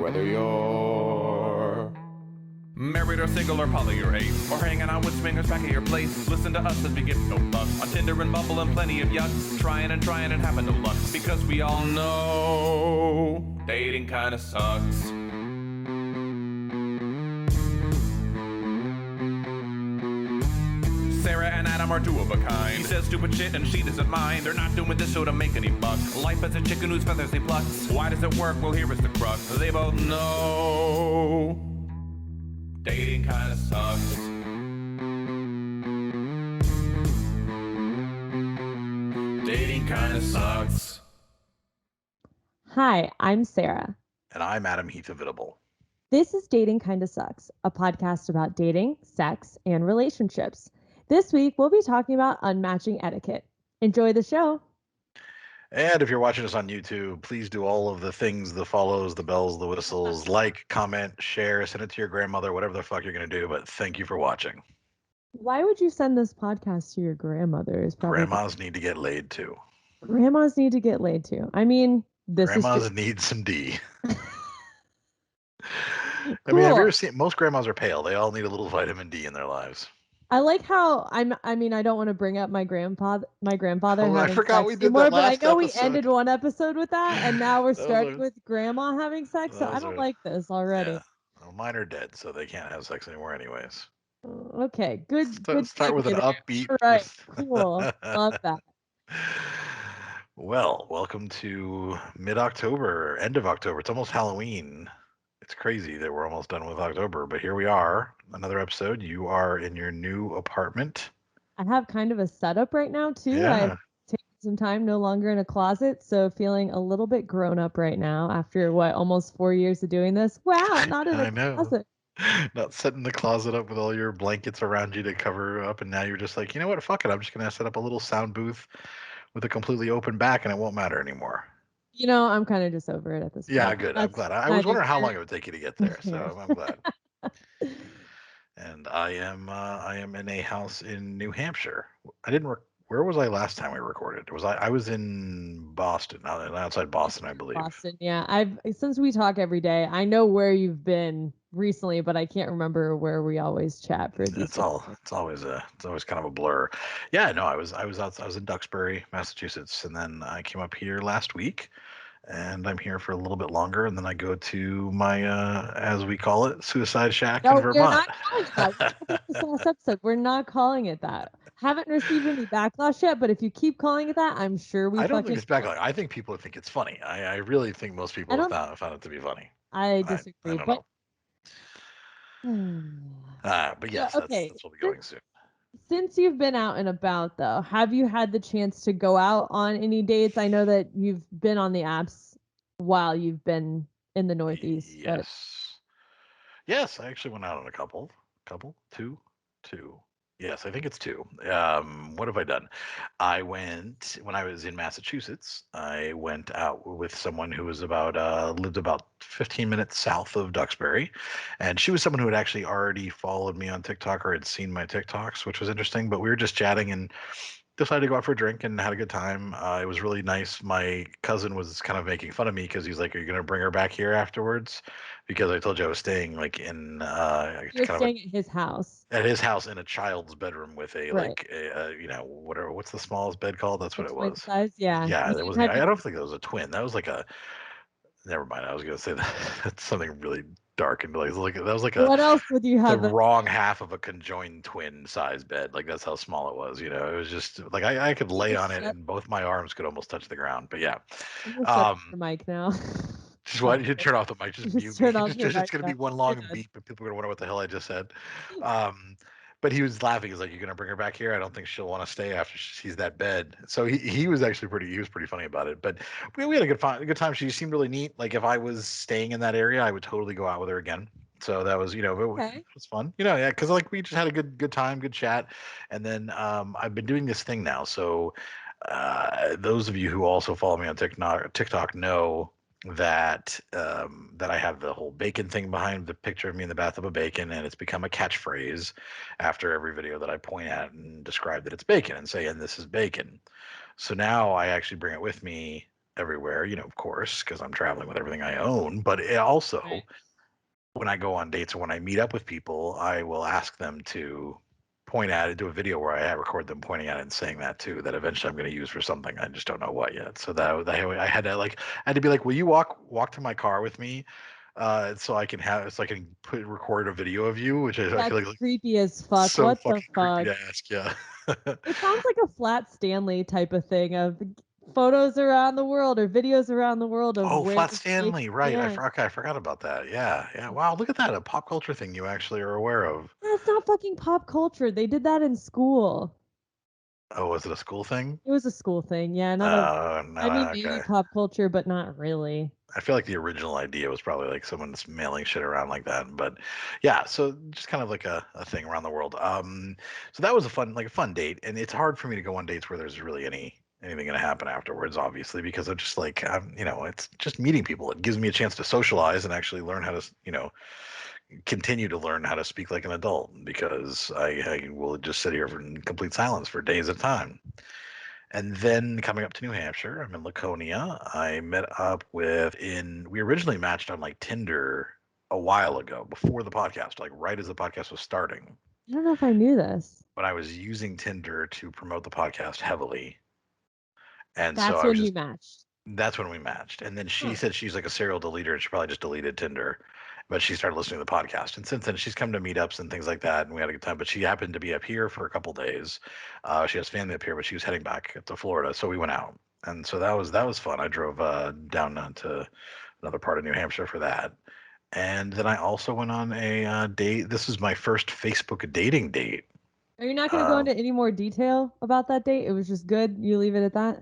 Whether you're married or single or poly or ace, or hanging out with swingers back at your place, listen to us as we give no fuck on Tinder and Bumble and plenty of yucks, trying and having no luck, because we all know dating kinda sucks. Sarah and Adam are two of a kind. He says stupid shit and she doesn't mind. They're not doing this show to make any buck. Life as a chicken whose feathers he plucks. Why does it work? Well, here is the crux. They both know dating kinda sucks. Dating kinda sucks. Hi, I'm Sarah. And I'm Adam Heath Avitable. This is Dating Kinda Sucks, a podcast about dating, sex, and relationships. This week, we'll be talking about unmatching etiquette. Enjoy the show. And if you're watching us on YouTube, please do all of the things, the follows, the bells, the whistles, like, comment, share, send it to your grandmother, whatever the fuck you're going to do. But thank you for watching. Why would you send this podcast to your grandmother? Grandmas need to get laid too. Grandmas need to get laid too. I mean, grandmas need some D. Cool. I mean, have you ever seen, most grandmas are pale. They all need a little vitamin D in their lives. I like how I don't want to bring up my grandfather. Oh, I forgot we did that last but I know episode. we ended one episode with that, and now we're starting with grandma having sex. So I don't like this already. Yeah. Well, mine are dead, so they can't have sex anymore, anyways. Okay, good. Start with an upbeat. Right, cool. Love that. Well, welcome to mid-October, end of October. It's almost Halloween. It's crazy that we're almost done with October, but here we are, another episode. You are in your new apartment. I have kind of a setup right now too. Yeah. I've taken some time, no longer in a closet, so feeling a little bit grown up right now after almost 4 years of doing this. Wow, not in a closet. Not setting the closet up with all your blankets around you to cover up, and now you're just like, you know what, fuck it, I'm just gonna set up a little sound booth with a completely open back, and it won't matter anymore. You know, I'm kind of just over it at this point. Yeah, good. I'm glad. I was wondering how long it would take you to get there, so I'm glad. And I am in a house in New Hampshire. Where was I last time we recorded? I was in Boston, outside Boston, I believe. Boston, yeah. Since we talk every day, I know where you've been recently, but I can't remember where we always chat for these. It's always kind of a blur. Yeah, no, I was in Duxbury, Massachusetts, and then I came up here last week, and I'm here for a little bit longer, and then I go to my as we call it, suicide shack in Vermont. You're not calling it that. This last episode, we're not calling it that. Haven't received any backlash yet, but if you keep calling it that, I'm sure we. I don't think it's backlash. I think people think it's funny. I really think most people have found it to be funny. I disagree. I don't know. But yes, okay. That's what we'll be going soon. Since you've been out and about, though, have you had the chance to go out on any dates? I know that you've been on the apps while you've been in the Northeast. Yes, I actually went out on a couple, two. Yes, I think it's two. What have I done? I went when I was in Massachusetts. I went out with someone who was lived about 15 minutes south of Duxbury, and she was someone who had actually already followed me on TikTok or had seen my TikToks, which was interesting. But we were just chatting and decided to go out for a drink and had a good time. It was really nice. My cousin was kind of making fun of me because he's like, "Are you going to bring her back here afterwards?" Because I told you I was staying like in You're staying at his house. At his house in a child's bedroom with a what's the smallest bed called? That's what it was. Size, yeah. Yeah, that wasn't. I don't think that was a twin. That was like a. Never mind. I was going to say that's something really dark and like that was like what else would you have? The wrong half of a conjoined twin size bed. Like that's how small it was. It was just like I could lay on it and both my arms could almost touch the ground. But yeah. The mic now. Just why did you turn off the mic? Just mute me. It's going to be one long beep, and people are going to wonder what the hell I just said. But he was laughing. He's like, "You're going to bring her back here? I don't think she'll want to stay after she sees that bed." So he was actually pretty funny about it. But we had a good time. She seemed really neat. Like if I was staying in that area, I would totally go out with her again. So that was, it was fun. Yeah, because like we just had a good time, good chat. And then I've been doing this thing now. So those of you who also follow me on TikTok know that I have the whole bacon thing behind the picture of me in the bathtub of bacon, and it's become a catchphrase after every video that I point at and describe that it's bacon and say, "And this is bacon." So now I actually bring it with me everywhere, of course, because I'm traveling with everything I own. But it also, when I go on dates or when I meet up with people, I will ask them to point at it, do a video where I record them pointing at it and saying that too, that eventually I'm going to use for something. I just don't know what yet. So that I had to be like, will you walk to my car with me? So I can record a video of you, which I That's feel like creepy as fuck. so What the fucking creepy fuck? to ask. Yeah. It sounds like a Flat Stanley type of thing of photos around the world or videos around the world of Oh, where Flat Stanley, right? yeah. I forgot about that. Yeah, yeah. Wow, look at that, a pop culture thing you actually are aware of. That's not fucking pop culture. They did that in school. Oh, was it a school thing? It was a school thing. Yeah, No, I mean maybe okay. pop culture, but not really. I feel like the original idea was probably like someone's mailing shit around like that. But yeah, so just kind of like a thing around the world. So that was a fun date, and it's hard for me to go on dates where there's really anything going to happen afterwards, obviously, because I'm just like it's just meeting people. It gives me a chance to socialize and actually learn how to continue to learn how to speak like an adult, because I will just sit here in complete silence for days at a time. And then coming up to New Hampshire, I'm in Laconia. I met up we originally matched on like Tinder a while ago before the podcast, like right as the podcast was starting. I don't know if I knew this. But I was using Tinder to promote the podcast heavily. And so That's I was when you just, matched. that's when we matched. And then she Huh. said she's like a serial deleter and she probably just deleted Tinder. But she started listening to the podcast. And since then, she's come to meetups and things like that. And we had a good time. But she happened to be up here for a couple days. She has family up here, but she was heading back to Florida. So we went out. And so that was fun. I drove down to another part of New Hampshire for that. And then I also went on a date. This is my first Facebook dating date. Are you not going to go Uh, into any more detail about that date? It was just good. You leave it at that.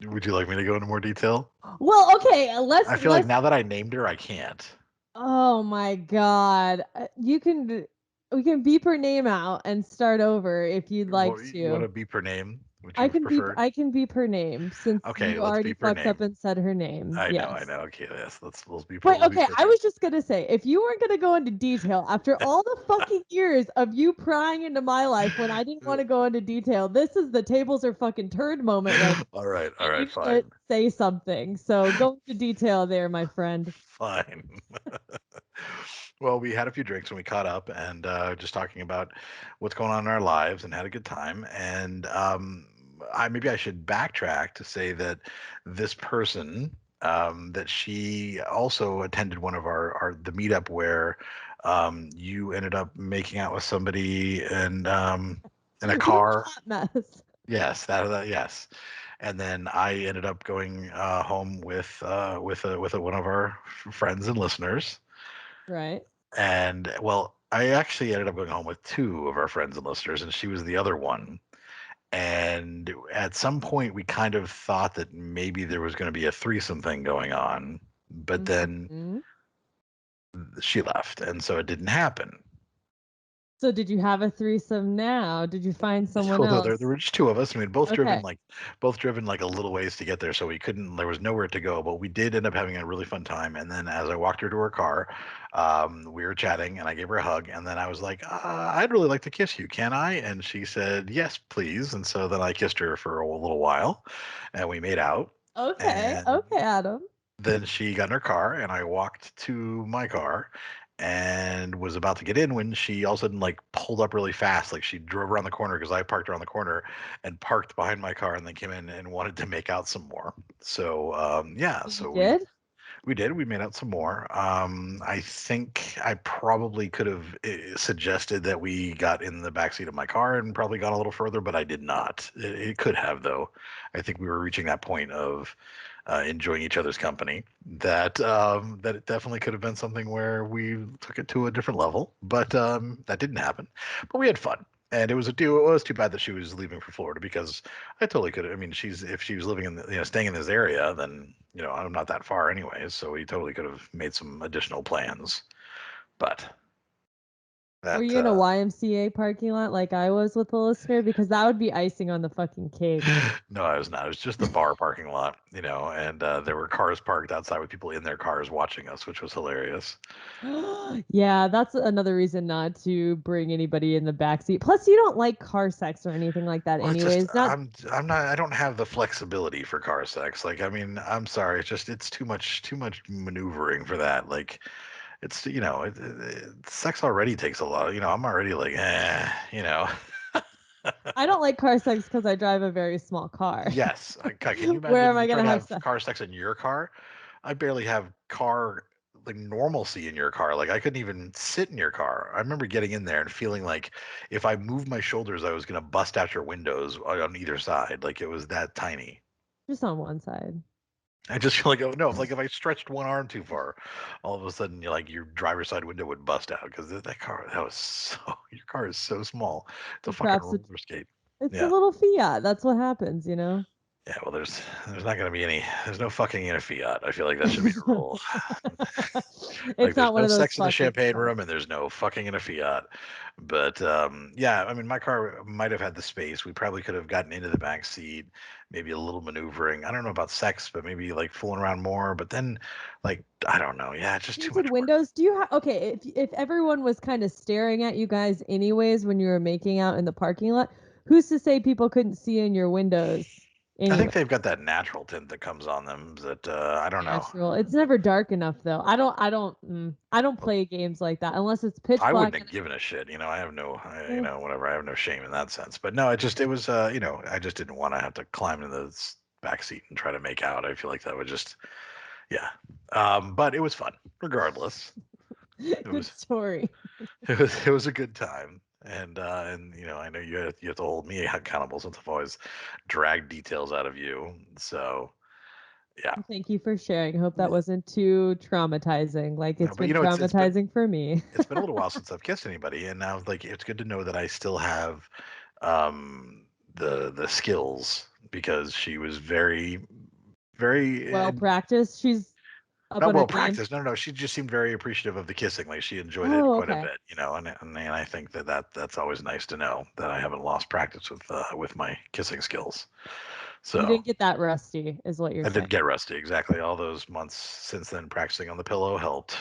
would you like me to go into more detail? Well, okay, I feel like now that I named her, I can't. Oh my God. We can beep her name out and start over if you'd like You want to. to beep her name? Would you have preferred? I can beep her name since Okay, you let's already beep her fucked up name. and said her name. I Yes. know. Okay, yes, let's beep her. Wait, We'll beep okay, her I name. was just gonna say, if you weren't gonna go into detail after all the fucking years of you prying into my life when I didn't want to go into detail, this is the tables are fucking turned moment right now. All right, You need to fine, say something. So go into detail there, my friend. fine. Well, we had a few drinks and we caught up and just talking about what's going on in our lives and had a good time. And maybe I should backtrack to say that this person, that she also attended one of the meetup where you ended up making out with somebody and in a What a car. hot mess. Yes, yes. And then I ended up going home with one of our friends and listeners. Right. And well, I actually ended up going home with two of our friends and listeners, and she was the other one. And at some point, we kind of thought that maybe there was going to be a threesome thing going on, but then Mm-hmm. she left, and so it didn't happen. So did you have a threesome now? Did you find someone Well, there else? were just two of us. I mean, Okay. both driven like a little ways to get there, so we couldn't. There was nowhere to go, but we did end up having a really fun time. And then as I walked her to her car, we were chatting, and I gave her a hug, and then I was like, "I'd really like to kiss you, can I?" And she said, "Yes, please." And so then I kissed her for a little while, and we made out. Okay. And Okay, Adam. then she got in her car, and I walked to my car and was about to get in when she all of a sudden like pulled up really fast. Like she drove around the corner because I parked around the corner and parked behind my car and then came in and wanted to make out some more. So yeah, You so did? we did. We made out some more. I think I probably could have suggested that we got in the backseat of my car and probably got a little further, but I did not. It could have, though. I think we were reaching that point of enjoying each other's company. That it definitely could have been something where we took it to a different level, but that didn't happen. But we had fun. And it was too bad that she was leaving for Florida because I totally could. I mean, if she was living staying in this area, then I'm not that far anyways, so we totally could have made some additional plans. But Were That you in a YMCA parking lot like I was with the listener? Because that would be icing on the fucking cake. No, I was not. It was just a bar parking lot, and there were cars parked outside with people in their cars watching us, which was hilarious. Yeah, that's another reason not to bring anybody in the backseat. Plus, you don't like car sex or anything like that, Well, it's just anyways. Not I'm not I don't have the flexibility for car sex. Like, I mean, I'm sorry, it's too much maneuvering for that. Like, it's sex already takes a lot. I'm already like, I don't like car sex because I drive a very small car. Yes. Can you Where imagine am I you try gonna to have have sex? car sex in your car? I barely have car like normalcy in your car. Like, I couldn't even sit in your car. I remember getting in there and feeling like if I moved my shoulders, I was gonna bust out your windows on either side. Like, it was that tiny. Just on one side. I just feel like, oh no, like if I stretched one arm too far, all of a sudden your driver's side window would bust out because that was so your car is so small. It's a fucking Perhaps roller skate. it's a Yeah. little Fiat. That's what happens. Yeah, well, there's not going to be there's no fucking in a Fiat. I feel like that should be a rule. Like, It's there's not one no of those sex in the fucking champagne cars. room, and there's no fucking in a Fiat. But yeah, I mean, my car might have had the space. We probably could have gotten into the back seat, maybe a little maneuvering. I don't know about sex, but maybe like fooling around more. But then, like, I don't know. Yeah, it's just too Tinted much work. windows. Do you have okay? If everyone was kind of staring at you guys anyways when you were making out in the parking lot, who's to say people couldn't see in your windows I anyway? think they've got that natural tint that comes on them that I don't know. Natural. It's never dark enough though. I don't play games like that unless it's pitch I wouldn't black. have given a shit. I have no, Eh, whatever. I have no shame in that sense. But no, it was, I just didn't want to have to climb in the back seat and try to make out. I feel like that would just, yeah. But it was fun, regardless. It Good was, story. it was a good time. And I know you have to hold me accountable since I've always dragged details out of you. So yeah. Thank you for sharing. I hope that wasn't too traumatizing. Like No, it's but been it's been traumatizing for me. it's been a little while since I've kissed anybody, and now like it's good to know that I still have the skills because she was very very Well practiced. She's up not on her well game. practiced. No, she just seemed very appreciative of the kissing. Like, she enjoyed it Oh, quite a okay. bit, and I think that's always nice to know that I haven't lost practice with my kissing skills. You So didn't get that rusty, is what you're I did saying. get rusty. Exactly. All those months since then practicing on the pillow helped.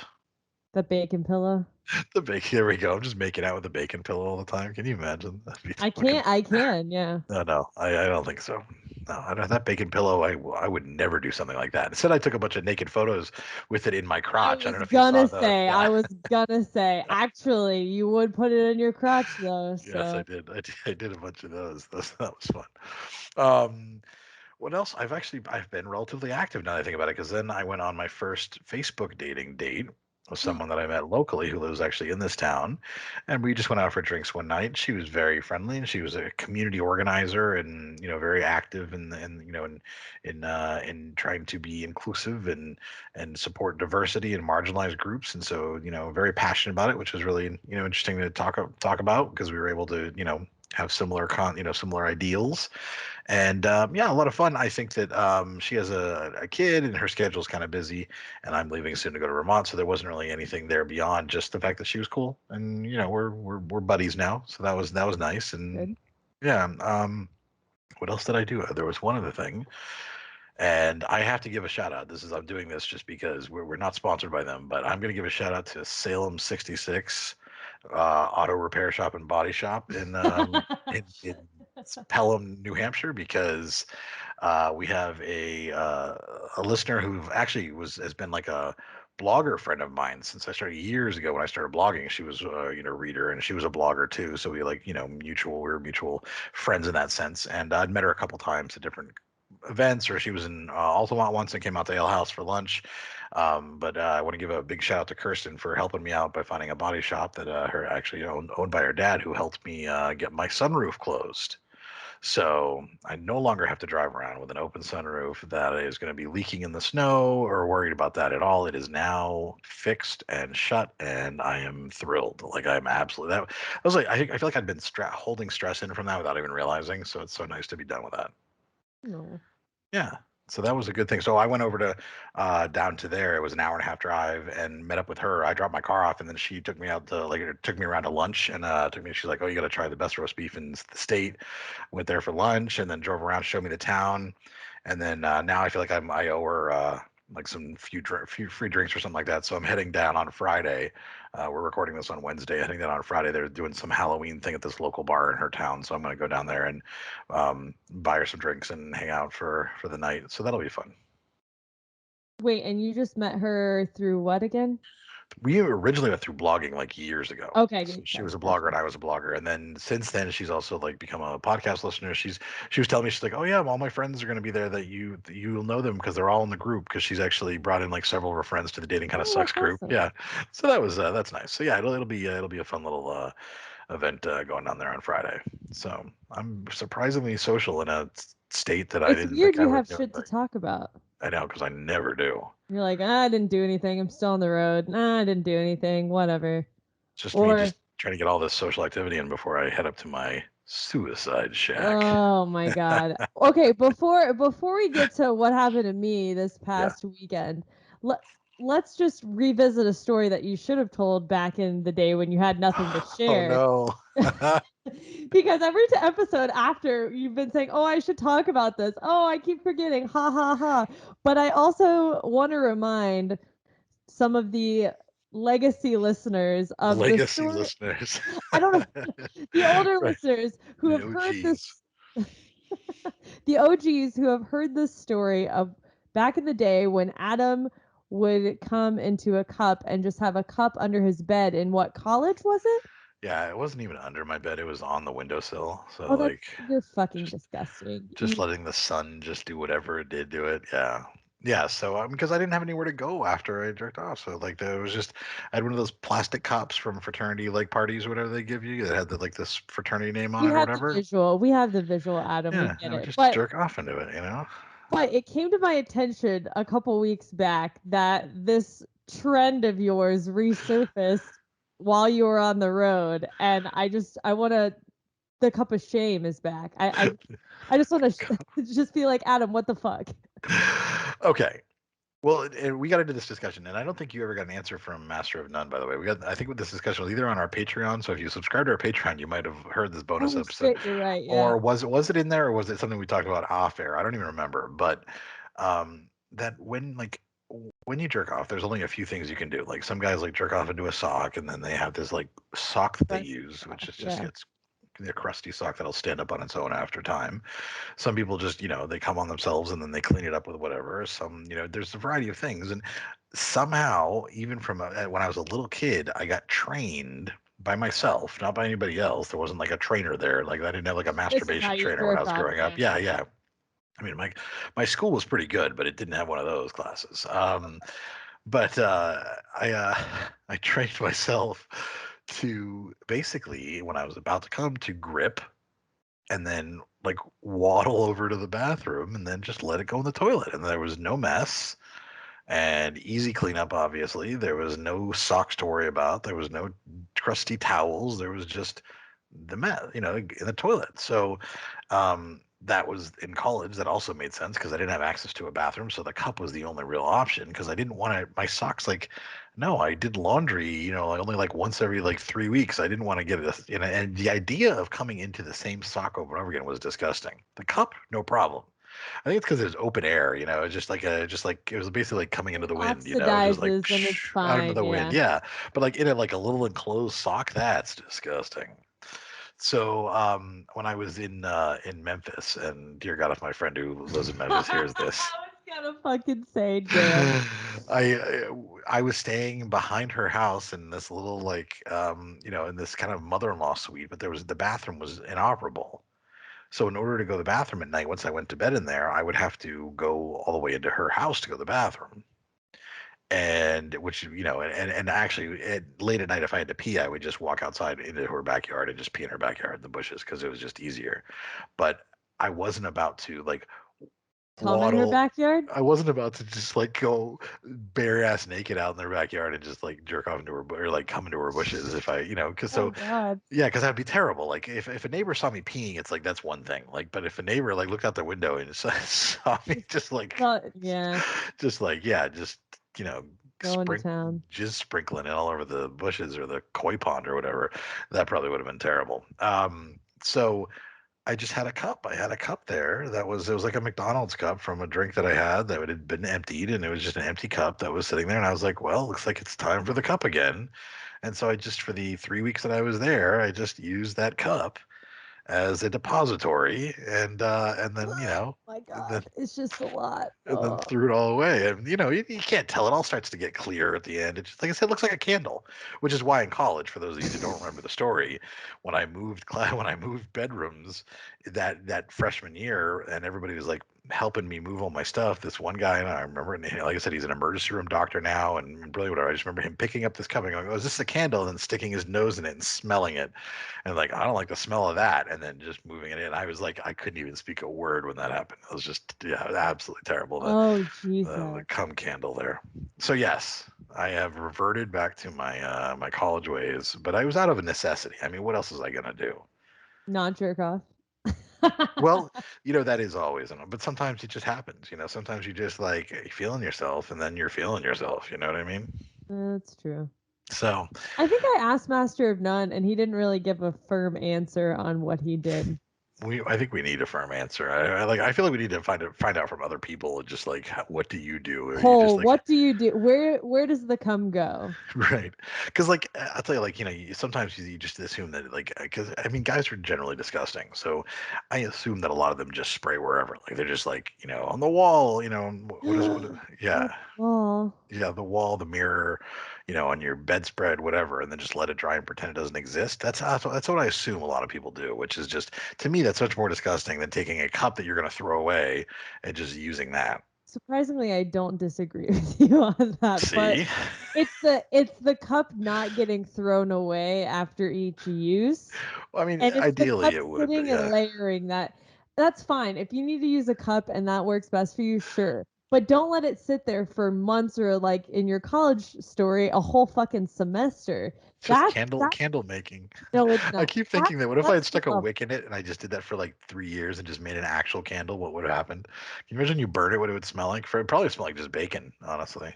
The bacon pillow. The bacon. Here we go. I'm just making out with the bacon pillow all the time. Can you imagine? That'd be I fucking. can't. I can. Yeah. No, no, I don't think so. No, I don't, that bacon pillow. I would never do something like that. Instead, I took a bunch of naked photos with it in my I crotch. I was don't know if you saw gonna those. say. Yeah. I was gonna say. Actually, you would put it in your crotch though. Yes, I So did. I did a bunch of those. That was fun. Um, what else? I've been relatively active now that I think about it, because then I went on my first Facebook dating date with someone that I met locally who lives actually in this town, and we just went out for drinks one night. She was very friendly, and she was a community organizer, and very active in trying to be inclusive and support diversity and marginalized groups, and so very passionate about it, which was really interesting to talk about because we were able to have similar ideals. And yeah, a lot of fun. I think that she has a kid and her schedule's kind of busy, and I'm leaving soon to go to Vermont, so there wasn't really anything there beyond just the fact that she was cool, and we're buddies now, so that was nice. And good. yeah, what else did I do? There was one other thing, and I have to give a shout out. I'm doing this just because we're not sponsored by them, but I'm going to give a shout out to Salem 66 auto repair shop and body shop in Pelham, New Hampshire, because we have a listener who actually has been like a blogger friend of mine since I started years ago. When I started blogging, she was a reader, and she was a blogger too. So we we were mutual friends in that sense. And I'd met her a couple times at different events, or she was in Altamont once and came out to Ale House for lunch. But I want to give a big shout out to Kirsten for helping me out by finding a body shop that her actually owned by her dad, who helped me get my sunroof closed. So I no longer have to drive around with an open sunroof that is going to be leaking in the snow or worried about that at all. It is now fixed and shut, and I am thrilled. Like, I'm absolutely that. I was like, I feel like I'd been holding stress in from that without even realizing. So it's so nice to be done with that. No. Yeah. So that was a good thing. So I went over to down to there. It was an hour and a half drive, and met up with her. I dropped my car off, and then she took me out to took me around to lunch, and took me. She's like, "Oh, you got to try the best roast beef in the state." Went there for lunch, and then drove around, showed me the town, and then now I feel like I owe her like some few free drinks or something like that. So I'm heading down on Friday. We're recording this on Wednesday. Heading down on Friday. They're doing some Halloween thing at this local bar in her town, so I'm going to go down there and buy her some drinks and hang out for the night. So that'll be fun. Wait, and you just met her through what again? We originally went through blogging like years ago. Okay, So she gotcha, was a blogger gotcha. and I was a blogger, and then since then she's also like become a podcast listener. She was telling me, she's like, "Oh yeah, all my friends are going to be there. That you'll know them because they're all in the group." Because she's actually brought in like several of her friends to the Dating Kind of Oh, Sucks that's group. awesome. Yeah, so that was that's nice. So yeah, it'll be a fun little event going down there on Friday. So I'm surprisingly social in a state that I It's didn't weird think I you would have do shit to anything. talk about. I know, because I never do. You're like, I didn't do anything. I'm still on the road. Nah, I didn't do anything. Whatever. Just me, Or, just trying to get all this social activity in before I head up to my suicide shack. oh my God. Okay, before we get to what happened to me this Yeah. past weekend, let's just revisit a story that you should have told back in the day when you had nothing to Oh share. no. Because every episode after you've been saying, "Oh, I should talk about this." Oh, I keep forgetting. Ha ha ha. But I also want to remind some of the legacy listeners of the Legacy story. listeners. I don't know, the older Right. listeners who The have heard OGs. this, the OGs who have heard this story of back in the day when Adam would come into a cup and just have a cup under his bed. In what college was it? Yeah, it wasn't even under my bed. It was on the windowsill. So Oh, that's like you're fucking just disgusting. just letting the sun just do whatever it did to it. Yeah. Yeah, so because I didn't have anywhere to go after I jerked off, so like there was just I had one of those plastic cups from fraternity like parties or whatever they give you that had the like this fraternity name on We it or have the whatever. visual. We have the visual, Adam. We Yeah, get and I would it. just But jerk off into it, you know. it came to my attention a couple weeks back that this trend of yours resurfaced while you were on the road, and I want to. The cup of shame is back. I just want to just be like, Adam, what the fuck? Okay. Well, and we got into this discussion, and I don't think you ever got an answer from Master of None. By the way, I think this discussion was either on our Patreon. So if you subscribe to our Patreon, you might have heard this bonus Oh episode, shit, you're right. Yeah. or was it in there, or was it something we talked about off air? I don't even remember. But that when you jerk off, there's only a few things you can do. Like some guys like jerk off into a sock, and then they have this like sock that they Crusty use, which sock. is just Yeah. it's a crusty sock that'll stand up on its own after time. Some people just, they come on themselves and then they clean it up with whatever. Some, there's a variety of things. And somehow, even from when I was a little kid, I got trained by myself, not by anybody else. There wasn't like a trainer there. Like I didn't have like a This is how masturbation you trainer when I jerk was off. growing up. Yeah. Yeah, yeah. I mean, my school was pretty good, but it didn't have one of those classes. But I trained myself to basically, when I was about to come, to grip and then like waddle over to the bathroom and then just let it go in the toilet. And there was no mess and easy cleanup, obviously. There was no socks to worry about. There was no crusty towels. There was just the mess, in the toilet. So that was in college. That also made sense because I didn't have access to a bathroom. So the cup was the only real option because I didn't want to, my socks, like, no, I did laundry, only like once every like 3 weeks. I didn't want to get it, and the idea of coming into the same sock over and over again was disgusting. The cup, no problem. I think it's because it was open air, just like it was basically like coming into the wind, just like Oxidizes and it's out into fine. the wind. Yeah. Yeah. But like in a like a little enclosed sock, that's disgusting. So when I was in Memphis, and dear God, if my friend who lives in Memphis hears this, I was gonna fucking say, damn. I was staying behind her house in this little like in this kind of mother-in-law suite, but the bathroom was inoperable. So in order to go to the bathroom at night, once I went to bed in there, I would have to go all the way into her house to go to the bathroom. And which, and actually late at night, if I had to pee, I would just walk outside into her backyard and just pee in her backyard in the bushes because it was just easier. But I wasn't about to like Come in her backyard? I wasn't about to just like go bare ass naked out in their backyard and just like jerk off into her or like come into her bushes if I, because Oh God. yeah, because that'd be terrible. Like if a neighbor saw me peeing, it's like that's one thing. Like, but if a neighbor like looked out their window and saw me just like, Yeah, just like just you know, going to town. just sprinkling it all over the bushes or the koi pond or whatever, that probably would have been terrible. So I just had a cup. I had a cup there it was like a McDonald's cup from a drink that I had that had been emptied, and it was just an empty cup that was sitting there. And I was like, well, looks like it's time for the cup again. And so I just, for the 3 weeks that I was there, I just used that cup as a depository, and then My and then God, it's just a lot. and then threw it all away. And you can't tell. It all starts to get clear at the end. It just, like I said, looks like a candle, which is why in college, for those of you who don't remember the story, when I moved when I moved bedrooms that freshman year, and everybody was like helping me move all my stuff. This one guy, and I remember, and like I said, he's an emergency room doctor now, and really whatever. I just remember him picking up this cup and going, "Oh, is this a candle?" And then sticking his nose in it and smelling it, and like, I don't like the smell of that, and then just moving it in. I was like, I couldn't even speak a word when that happened. It was just, yeah, absolutely terrible. Oh The Jesus. cum candle there. So yes, I have reverted back to my my college ways, but I was out of a necessity. I mean, what else was I gonna do? Not jerk off. Well, that is always, but sometimes it just happens. Sometimes you just like feeling yourself, and then you're feeling yourself. You know what I mean? That's true. So I think I asked Master of None, and he didn't really give a firm answer on what he did. I think we need a firm answer. I feel like we need to find out from other people. Just like, what do you do? Or you just Cole, like, what do you do? Where does the cum go? right? Because like I'll tell you, like sometimes you just assume that like because I mean guys are generally disgusting, so I assume that a lot of them just spray wherever. Like they're just like on the wall. Yeah. What wall? Yeah, the wall, the mirror, on your bedspread, whatever, and then just let it dry and pretend it doesn't exist. That's what I assume a lot of people do, which is just, to me, that's much more disgusting than taking a cup that you're going to throw away and just using that. Surprisingly, I don't disagree with you on that, but See? it's the cup not getting thrown away after each use, Well, I mean, and it's the ideally cup it would, but sitting and yeah. layering that. That's fine. If you need to use a cup and that works best for you, sure. But don't let it sit there for months or like in your college story, a whole fucking semester. It's just That's candle making. no, it's I not. keep That's thinking that what if I had stuck a love. wick in it and I just did that for like 3 years and just made an actual candle? What would have happened? Can you imagine you burn it, what it would smell like? It'd probably smell like just bacon, honestly.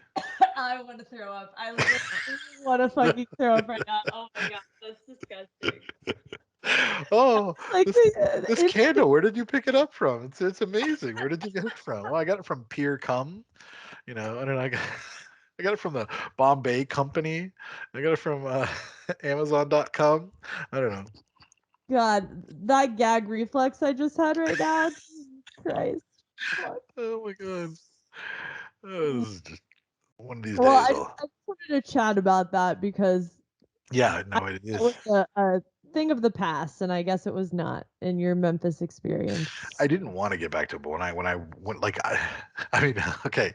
I want to throw up. I literally want to fucking throw up right now. Oh my god, that's disgusting. Oh, Like this we did. this candle, where did you pick it up from? It's amazing. Where did you get it from? Well, I got it from Pier Cum, and then I got I got it from the Bombay Company. I got it from Amazon.com. I don't know. God, that gag reflex I just had right now. Jesus Christ. Fuck. Oh my god. This is just one of these Well, days. I just wanted to chat about that because Yeah, no, it that is. was a thing of the past, and I guess it was not in your Memphis experience. I didn't want to get back to it, but when I went like I mean, okay,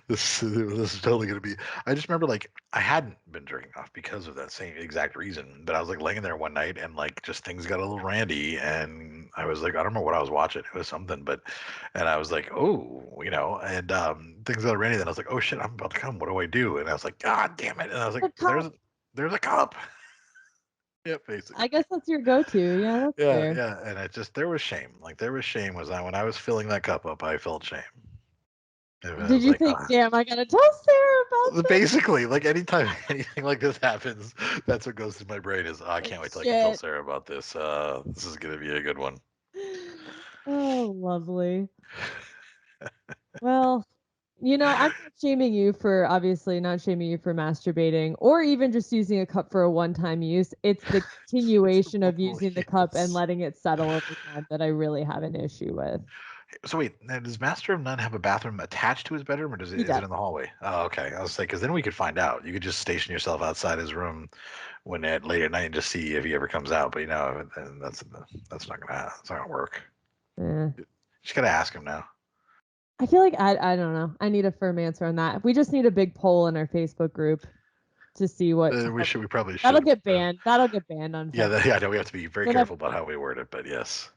this is totally gonna be. I just remember like I hadn't been drinking off because of that same exact reason, but I was like laying there one night and like just things got a little randy, and I was like, I don't know what I was watching. It was something, and I was like, oh, and things got randy. Then I was like, oh shit, I'm about to come. What do I do? And I was like, God damn it! And I was like, The cup. there's a cup. Yeah, basically. I guess that's your go-to. Yeah, that's Yeah, fair. yeah, and it just there was shame. Like there was shame was when I was filling that cup up, I felt shame. And I Did was you like, think, damn, I gotta tell Sarah about this? basically, like anytime anything like this happens, that's what goes through my brain is I Oh, can't wait till I can tell shit. Sarah about this. This is gonna be a good one. Oh, lovely. Well, I'm not shaming you for obviously not shaming you for masturbating or even just using a cup for a one-time use. It's the It's the continuation of multiple using the cup and yes. letting it settle over time that I really have an issue with. So wait, now does Master of None have a bathroom attached to his bedroom, or He is it does. in the hallway? Oh, okay. I was like, because then we could find out. You could just station yourself outside his room when at late at night and just see if he ever comes out. But then that's not gonna work. Eh. Just gotta ask him now. I feel like I don't know. I need a firm answer on that. We just need a big poll in our Facebook group to see what We probably that'll should. get banned. That'll get banned on Yeah, Facebook. yeah. No, we have to be very So that careful about how we word it. But yes,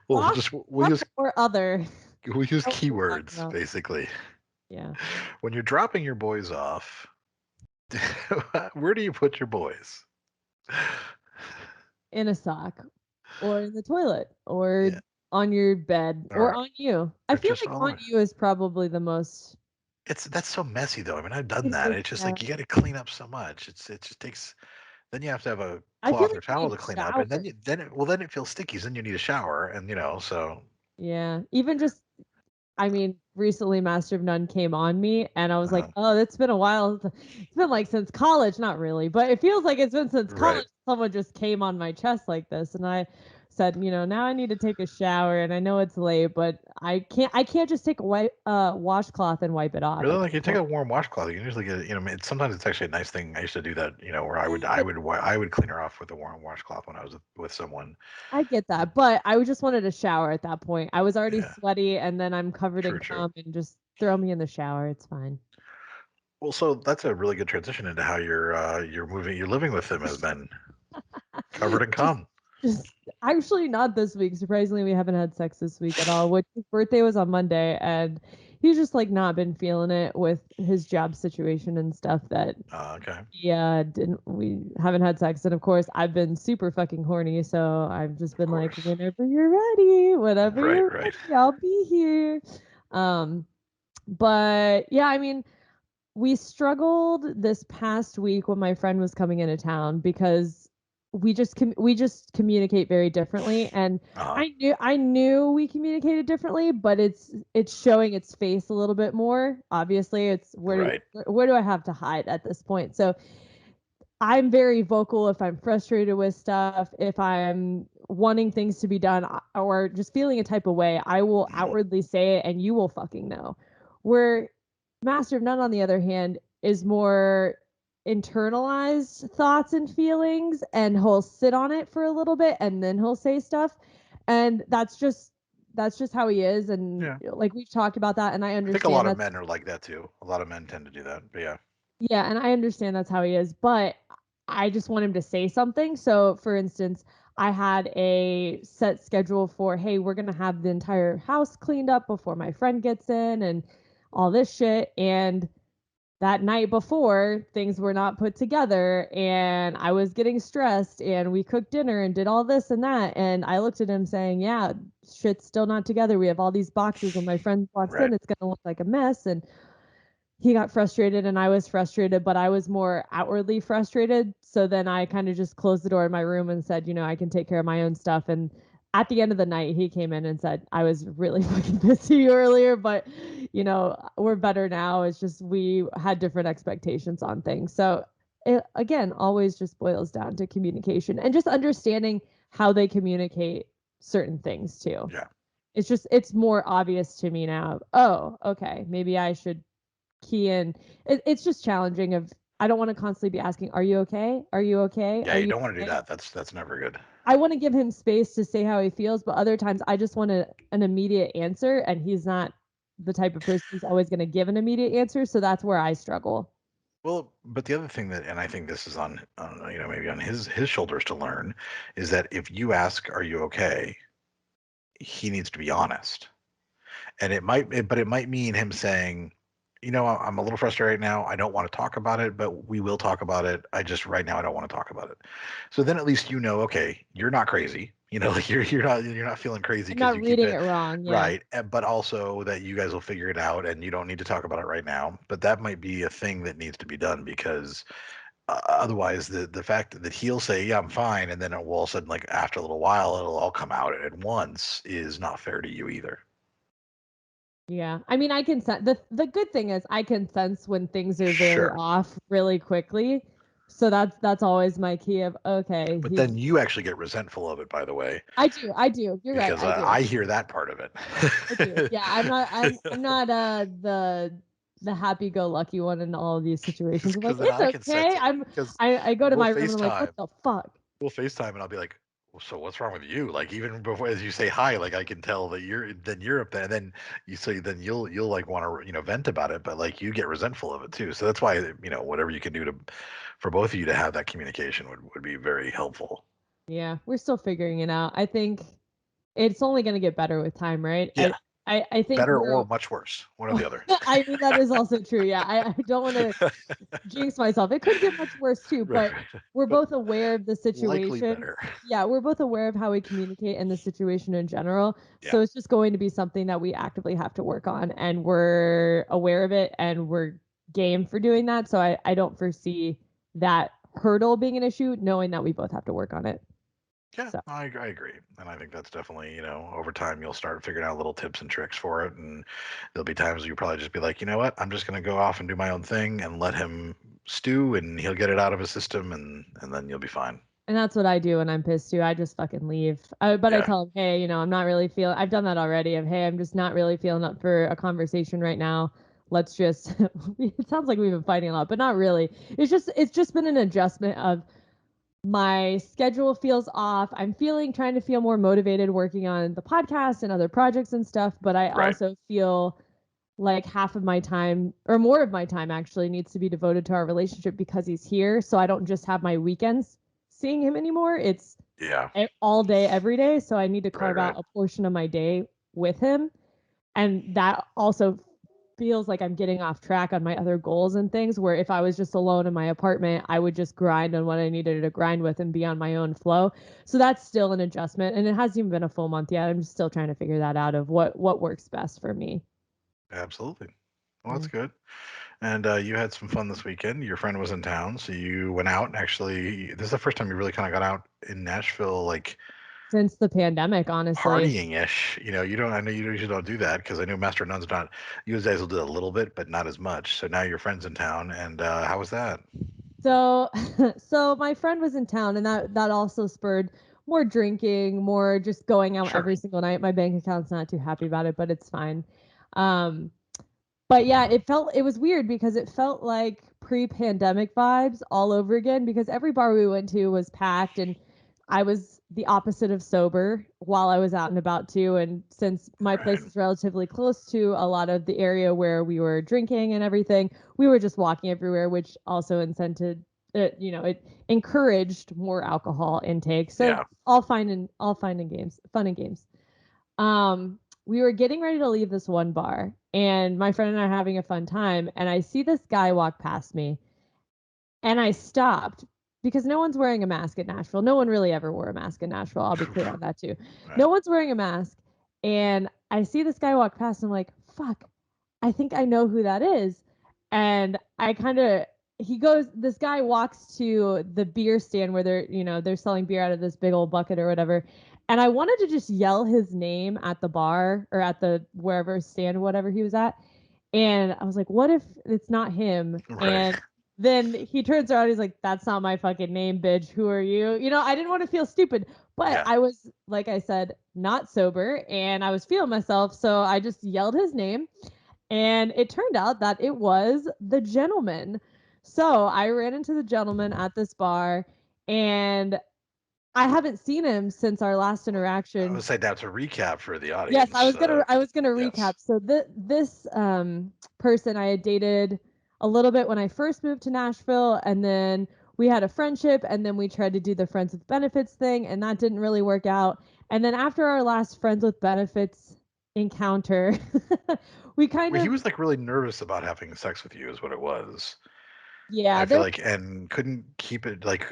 Fox, we'll Fox use or other. we use keywords basically. Yeah. When you're dropping your boys off, where do you put your boys? In a sock, or in the toilet, or on your bed, or on you. I feel like on you is probably the most. That's so messy though. I mean, I've done that. It's just like you got to clean up so much. It just takes. Then you have to have a cloth or towel to clean up, and then it feels sticky. So then you need a shower, and so. Yeah, even just. I mean, recently Master of None came on me, and I was like, oh, it's been a while. It's been like since college, not really, but it feels like it's been since college. Someone just came on my chest like this, and I said, now I need to take a shower, and I know it's late, but I can't just take a washcloth and wipe it off. Really, like you take a warm washcloth, you can usually get, sometimes it's actually a nice thing. I used to do that, where I would clean her off with a warm washcloth when I was with someone. I get that, but I just wanted a shower at that point. I was already sweaty, and then I'm covered in cum, and just throw me in the shower. It's fine. Well, so that's a really good transition into how you're living with him has been covered in cum. Just actually not this week. Surprisingly, we haven't had sex this week at all. Which his birthday was on Monday, and he's just like not been feeling it with his job situation and stuff. That yeah, we haven't had sex, and of course I've been super fucking horny, so I've just been like, whenever you're ready, whenever you're ready, I'll be here. But yeah, I mean, we struggled this past week when my friend was coming into town because we just communicate very differently, and I knew we communicated differently, but it's showing its face a little bit more. Obviously, it's where do I have to hide at this point? So I'm very vocal if I'm frustrated with stuff, if I'm wanting things to be done or just feeling a type of way, I will outwardly say it and you will fucking know. Where Master of None, on the other hand, is more internalized thoughts and feelings, and he'll sit on it for a little bit and then he'll say stuff. And that's just how he is. And like we've talked about that, and I understand. I think a lot of men are like that too. A lot of men tend to do that. But yeah. Yeah, and I understand that's how he is, but I just want him to say something. So, for instance, I had a set schedule for, hey, we're going to have the entire house cleaned up before my friend gets in and all this shit. And that night before, things were not put together and I was getting stressed, and we cooked dinner and did all this and that. And I looked at him saying, yeah, shit's still not together. We have all these boxes. When my friend walks in, it's going to look like a mess. And he got frustrated and I was frustrated, but I was more outwardly frustrated. So then I kind of just closed the door in my room and said, I can take care of my own stuff. And at the end of the night, he came in and said, I was really fucking pissed at you earlier, but we're better now. It's just we had different expectations on things. So it, again, always just boils down to communication and just understanding how they communicate certain things too. Yeah. It's more obvious to me now. Oh, okay. Maybe I should key in. It's just challenging. I don't want to constantly be asking, are you okay? Are you okay? Yeah, you don't want to do that. That's never good. I want to give him space to say how he feels, but other times I just want an immediate answer, and he's not the type of person who's always going to give an immediate answer. So that's where I struggle. Well, but the other thing that, and I think this is on maybe on his shoulders to learn, is that if you ask, "Are you okay?" he needs to be honest, and it might mean him saying, I'm a little frustrated right now. I don't want to talk about it, but we will talk about it. Right now I don't want to talk about it. So then at least okay, you're not crazy. Like you're not feeling crazy because you reading it wrong, right? But also that you guys will figure it out, and you don't need to talk about it right now. But that might be a thing that needs to be done because otherwise, the fact that he'll say, "Yeah, I'm fine," and then it will all of a sudden, like after a little while, it'll all come out at once, is not fair to you either. Yeah, I mean, I can sense the good thing is I can sense when things are very off really quickly. So that's always my key of okay. But then you actually get resentful of it, by the way. I do. You're right. Because I hear that part of it. I do. Yeah, I'm not the happy-go-lucky one in all of these situations. I'm like, it's okay. I go to my room and I'm like, what the fuck? We'll FaceTime and I'll be like, so what's wrong with you? Like even before as you say hi, like I can tell that you're upset, and then you'll like want to vent about it, but like you get resentful of it too. So that's why whatever you can do for both of you to have that communication would be very helpful. Yeah, we're still figuring it out. I think it's only going to get better with time, right? Yeah. I think better or much worse, one or the other. I mean, that is also true. Yeah, I don't want to jinx myself. It could get much worse too, but we're both aware of the Likely situation. better. Yeah, we're both aware of how we communicate and the situation in general. Yeah. So it's just going to be something that we actively have to work on, and we're aware of it and we're game for doing that. So I don't foresee that hurdle being an issue, knowing that we both have to work on it. Yeah, So. I agree. And I think that's definitely, over time you'll start figuring out little tips and tricks for it. And there'll be times you probably just be like, you know what, I'm just going to go off and do my own thing and let him stew and he'll get it out of his system and then you'll be fine. And that's what I do when I'm pissed too. I just fucking leave. But I tell him, hey, I'm not really feeling. I've done that already. Hey, I'm just not really feeling up for a conversation right now. Let's just. It sounds like we've been fighting a lot, but not really. It's just been an adjustment of my schedule feels off. I'm trying to feel more motivated working on the podcast and other projects and stuff. But I also feel like half of my time or more of my time actually needs to be devoted to our relationship because he's here. So I don't just have my weekends seeing him anymore. It's all day, every day. So I need to carve out a portion of my day with him. And that also feels like I'm getting off track on my other goals and things, where if I was just alone in my apartment, I would just grind on what I needed to grind with and be on my own flow. So that's still an adjustment. And it hasn't even been a full month yet. I'm still trying to figure that out of what works best for me. Absolutely. Well, that's good. And you had some fun this weekend. Your friend was in town, so you went out. And actually, this is the first time you really kind of got out in Nashville, like since the pandemic, honestly. Partying-ish. You don't. I know you usually don't do that because I know Master Nun's not. You guys will do a little bit, but not as much. So now your friend's in town, and how was that? So, so my friend was in town, and that also spurred more drinking, more just going out every single night. My bank account's not too happy about it, but it's fine. But yeah, it was weird because it felt like pre-pandemic vibes all over again because every bar we went to was packed and I was the opposite of sober while I was out and about too. And since my place is relatively close to a lot of the area where we were drinking and everything, we were just walking everywhere, which also incented it encouraged more alcohol intake. So all fun and games. We were getting ready to leave this one bar, and my friend and I are having a fun time, and I see this guy walk past me, and I stopped because no one's wearing a mask in Nashville. No one really ever wore a mask in Nashville. I'll be clear on that too. No one's wearing a mask, and I see this guy walk past, and I'm like, fuck, I think I know who that is. And this guy walks to the beer stand where they're selling beer out of this big old bucket or whatever. And I wanted to just yell his name at the bar or at the wherever stand, whatever he was at. And I was like, what if it's not him? And then he turns around, he's like, that's not my fucking name, bitch. Who are you? I didn't want to feel stupid, but I was, like I said, not sober and I was feeling myself. So I just yelled his name. And it turned out that it was the gentleman. So I ran into the gentleman at this bar and I haven't seen him since our last interaction. I would say that's a recap for the audience. Yes, I was gonna recap. So this person I had dated a little bit when I first moved to Nashville, and then we had a friendship, and then we tried to do the friends with benefits thing, and that didn't really work out. And then after our last friends with benefits encounter, he was like really nervous about having sex with you, is what it was. Yeah, I feel like, and couldn't keep it, like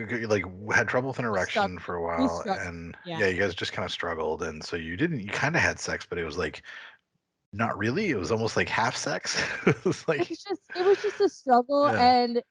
had trouble with an erection for a while, and you guys just kind of struggled, and so you kind of had sex, but it was like not really. It was almost like half sex. It was just a struggle, and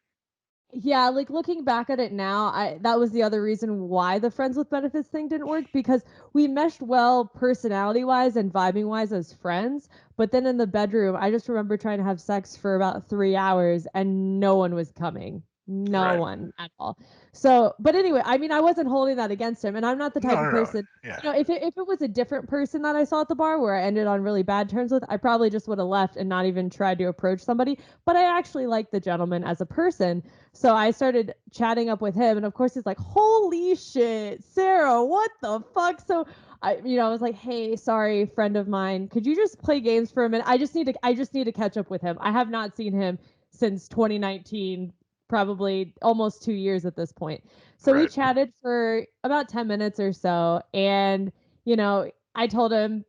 yeah, like looking back at it now, that was the other reason why the friends with benefits thing didn't work, because we meshed well personality wise and vibing wise as friends, but then in the bedroom, I just remember trying to have sex for about 3 hours and no one was coming. No one at all. So, but anyway, I mean, I wasn't holding that against him, and I'm not the type of person. If it was a different person that I saw at the bar where I ended on really bad terms with, I probably just would have left and not even tried to approach somebody. But I actually like the gentleman as a person, so I started chatting up with him, and of course he's like, "Holy shit, Sarah, what the fuck?" So I was like, "Hey, sorry, friend of mine, could you just play games for a minute? I just need to catch up with him. I have not seen him since 2019." Probably almost 2 years at this point. So we chatted for about 10 minutes or so. And, I told him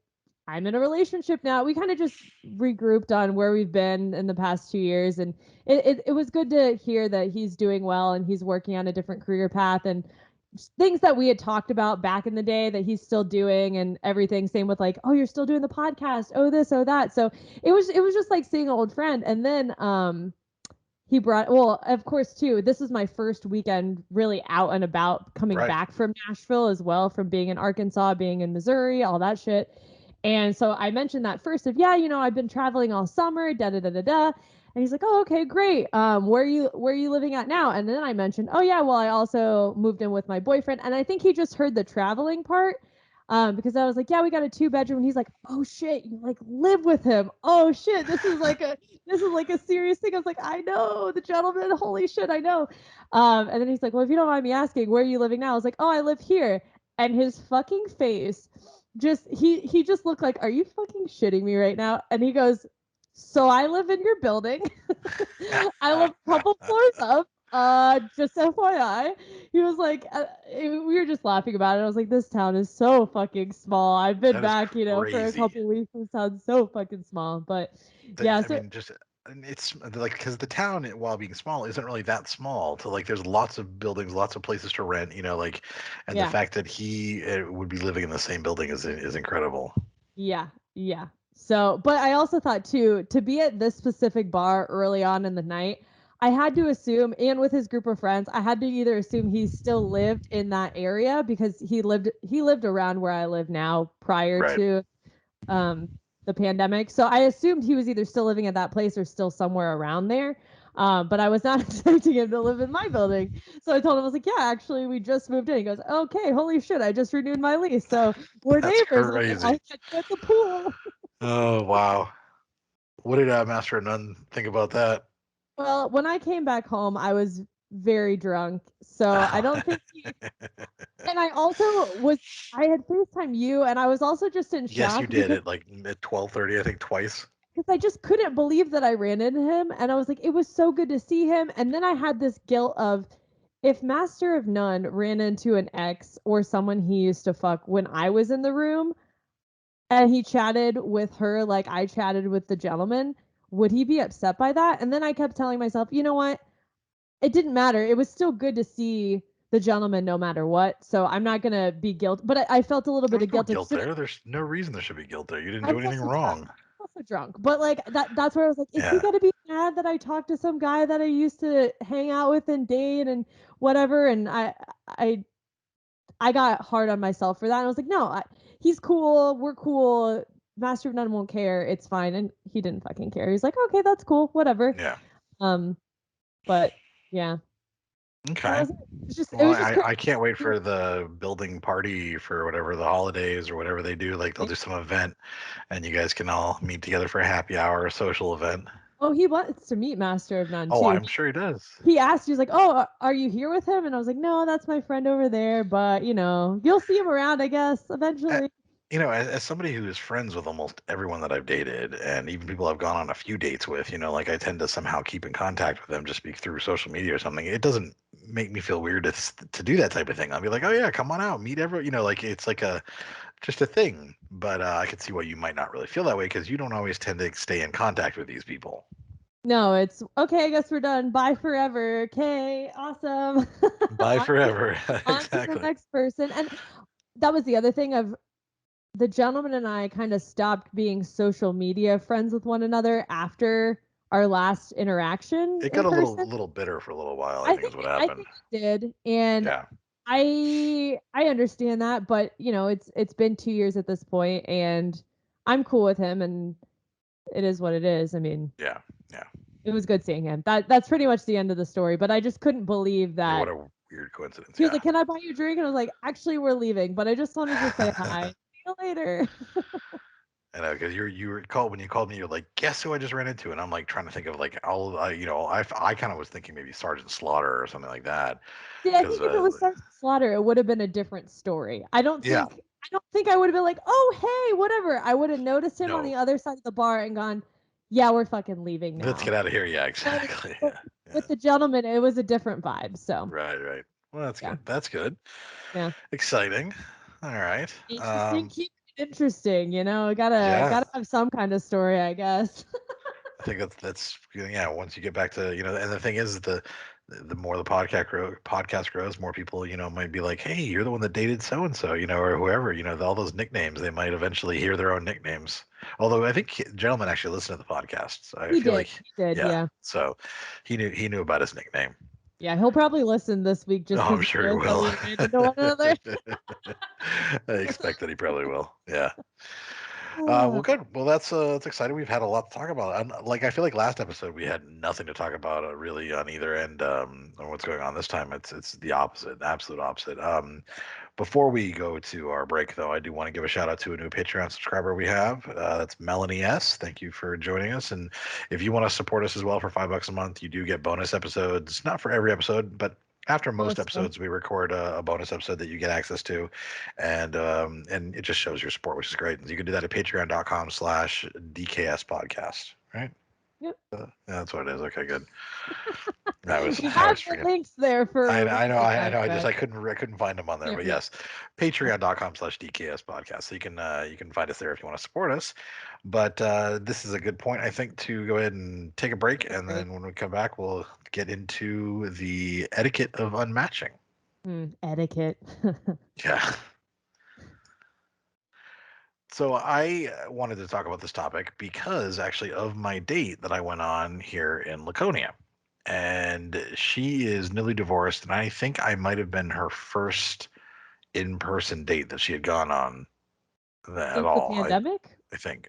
I'm in a relationship now. We kind of just regrouped on where we've been in the past 2 years. And it was good to hear that he's doing well and he's working on a different career path and things that we had talked about back in the day that he's still doing and everything. Same with like, oh, you're still doing the podcast. Oh, this, oh, that. So it was just like seeing an old friend. And then he brought, well, of course, too, this is my first weekend really out and about coming back from Nashville as well, from being in Arkansas, being in Missouri, all that shit. And so I mentioned that first of, yeah, I've been traveling all summer, da da da da da. And he's like, oh, okay, great. Where are you living at now? And then I mentioned, oh yeah, well, I also moved in with my boyfriend. And I think he just heard the traveling part. Because I was like, yeah, we got a 2-bedroom. And he's like, oh shit, you like live with him. Oh shit, this is like a serious thing. I was like, I know, the gentleman, holy shit, I know. And then he's like, well, if you don't mind me asking, where are you living now? I was like, oh, I live here. And his fucking face he just looked like, are you fucking shitting me right now? And he goes, so I live in your building. I live a couple floors up. Just FYI. He was like, we were just laughing about it. I was like, this town is so fucking small. I've been back, for a couple weeks. This town's so fucking small. But yeah, so it's like because the town, while being small, isn't really that small. To like, there's lots of buildings, lots of places to rent. Like, and the fact that he would be living in the same building is incredible. Yeah, yeah. So, but I also thought too, to be at this specific bar early on in the night, I had to assume, and with his group of friends, I had to either assume he still lived in that area because he lived around where I live now prior to um the pandemic. So I assumed he was either still living at that place or still somewhere around there. But I was not expecting him to live in my building. So I told him, I was like, yeah, actually, we just moved in. He goes, okay, holy shit, I just renewed my lease. So we're That's neighbors. crazy. I'll catch you at the pool. Oh, wow. What did Master of None think about that? Well, when I came back home, I was very drunk. So I don't think and I also I had FaceTime you, and I was also just in shock. Yes, you did it like at 12:30, I think, twice. Because I just couldn't believe that I ran into him, and I was like, it was so good to see him. And then I had this guilt of, if Master of None ran into an ex or someone he used to fuck when I was in the room, and he chatted with her like I chatted with the gentleman, would he be upset by that? And then I kept telling myself, you know what? It didn't matter. It was still good to see the gentleman no matter what. So I'm not gonna be guilty. But I felt a little bit of No guilt. guilt there. There's no reason there should be guilt there. You didn't I do was anything also wrong. drunk. But like that's where I was like, is he gonna be mad that I talked to some guy that I used to hang out with and date and whatever? And I got hard on myself for that. And I was like, no, he's cool. We're cool. Master of None won't care. It's fine. And he didn't fucking care. He's like, okay, that's cool. Whatever. Yeah. But yeah. Okay. Well, I can't wait for the building party for whatever the holidays or whatever they do. Like they'll do some event and you guys can all meet together for a happy hour, a social event. Oh, he wants to meet Master of None too. Oh, I'm sure he does. He asked, he was like, oh, are you here with him? And I was like, no, that's my friend over there. But, you'll see him around, I guess, eventually. As somebody who is friends with almost everyone that I've dated, and even people I've gone on a few dates with, like I tend to somehow keep in contact with them just through social media or something. It doesn't make me feel weird to do that type of thing. I'll be like, oh yeah, come on out, meet everyone. Like it's like just a thing. But I could see why you might not really feel that way because you don't always tend to stay in contact with these people. No, it's okay. I guess we're done. Bye forever. Okay, awesome. Bye forever. On to the next person. And that was the other thing of the gentleman and I kind of stopped being social media friends with one another after our last interaction. It got a little bitter for a little while, I think is what happened. I think it did. And yeah. I understand that, but it's been 2 years at this point and I'm cool with him and it is what it is. I mean, yeah. It was good seeing him. That's pretty much the end of the story, but I just couldn't believe that. Yeah, what a weird coincidence. He was like, "Can I buy you a drink?" And I was like, "Actually, we're leaving, but I just wanted to say hi. See you later." I know, because you were called when you called me. You're like, guess who I just ran into? And I'm like trying to think of like all I kind of was thinking maybe Sergeant Slaughter or something like that. See, I think if it was Sergeant Slaughter, it would have been a different story. I don't think I would have been like, "Oh, hey, whatever." I would have noticed him on the other side of the bar and gone, "Yeah, we're fucking leaving now. Let's get out of here." Yeah, exactly. With the gentleman, it was a different vibe. So right. Well, that's good. That's good. Yeah. Exciting. All right. Interesting. Keep interesting, gotta have some kind of story, I guess. I think that's once you get back to, and the thing is, the more the podcast grows, more people, might be like, hey, you're the one that dated so and so, or whoever, all those nicknames, they might eventually hear their own nicknames. Although I think gentleman actually listened to the podcast. I He feel did. like He did, yeah. So he knew about his nickname. Yeah, he'll probably listen this week just Oh, I'm because sure he he knows that will. we ran into one another. I expect that he probably will. Yeah. Well, good. Well, that's exciting. We've had a lot to talk about. And like, I feel like last episode we had nothing to talk about really on either end. On what's going on this time, it's the opposite, the absolute opposite. Before we go to our break, though, I do want to give a shout out to a new Patreon subscriber we have. That's Melanie S. Thank you for joining us. And if you want to support us as well for $5 a month, you do get bonus episodes. Not for every episode, but after most episodes, we record a bonus episode that you get access to, and it just shows your support, which is great. You can do that at patreon.com/DKS podcast, right? Yep. Yeah, that's what it is. Okay, good. We have the links there for. I know. I couldn't find them on there, but yes, patreon.com/DKS podcast. So you can find us there if you want to support us. But this is a good point, I think, to go ahead and take a break, and then when we come back, we'll get into the etiquette of unmatching. Etiquette. Yeah. So I wanted to talk about this topic because actually of my date that I went on here in Laconia. And she is newly divorced, and I think I might have been her first in-person date that she had gone on at all. The pandemic? I think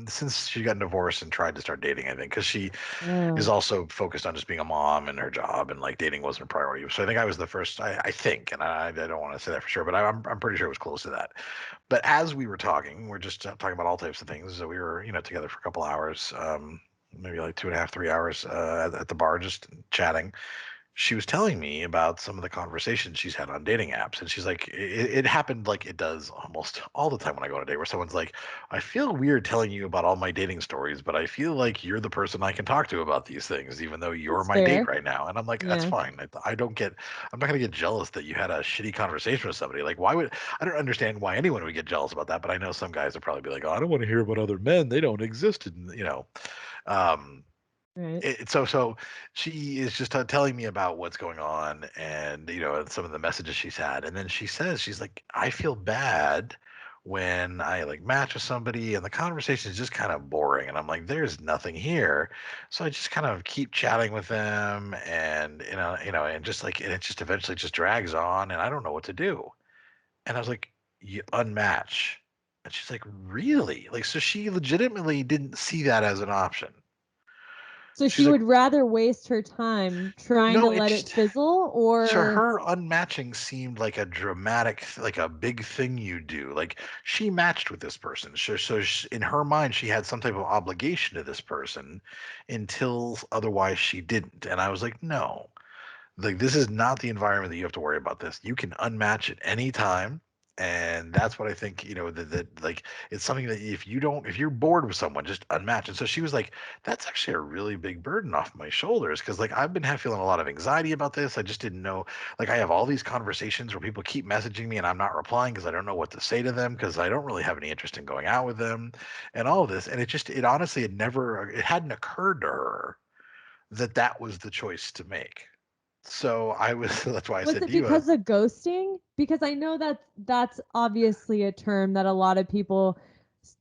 since she got divorced and tried to start dating, I think because she is also focused on just being a mom and her job, and like dating wasn't a priority. So I think I was the first. I think, and I don't want to say that for sure, but I'm pretty sure it was close to that. But as we were talking, we're just talking about all types of things. So we were together for a couple hours, maybe like 2.5, 3 hours at the bar, just chatting. She was telling me about some of the conversations she's had on dating apps, and she's like, it happened like it does almost all the time when I go on a date, where someone's like, I feel weird telling you about all my dating stories, but I feel like you're the person I can talk to about these things, even though you're my date right now. And I'm like, that's fine. I'm not gonna get jealous that you had a shitty conversation with somebody. Like, I don't understand why anyone would get jealous about that, but I know some guys would probably be like, oh, I don't want to hear about other men. They don't exist, Right. So she is just telling me about what's going on, and some of the messages she's had, and then she says, she's like, I feel bad when I like match with somebody and the conversation is just kind of boring, and I'm like, there's nothing here. So I just kind of keep chatting with them, and and just like, and it just eventually just drags on, and I don't know what to do. And I was like, you unmatch. And she's like, really? Like, so she legitimately didn't see that as an option. So she would rather waste her time trying to let it fizzle, or so her unmatching seemed like a dramatic, like a big thing you do. Like, she matched with this person, so in her mind she had some type of obligation to this person until otherwise she didn't. And I was like, no, like, this is not the environment that you have to worry about this. You can unmatch at any time. And that's what I think, that like, it's something that if you're bored with someone, just unmatch. And so she was like, that's actually a really big burden off my shoulders. Cause like, I've been feeling a lot of anxiety about this. I just didn't know, like, I have all these conversations where people keep messaging me and I'm not replying because I don't know what to say to them, because I don't really have any interest in going out with them and all of this. And it honestly, it hadn't occurred to her that was the choice to make. So that's why I said to you. Was it because of ghosting? Because I know that's obviously a term that a lot of people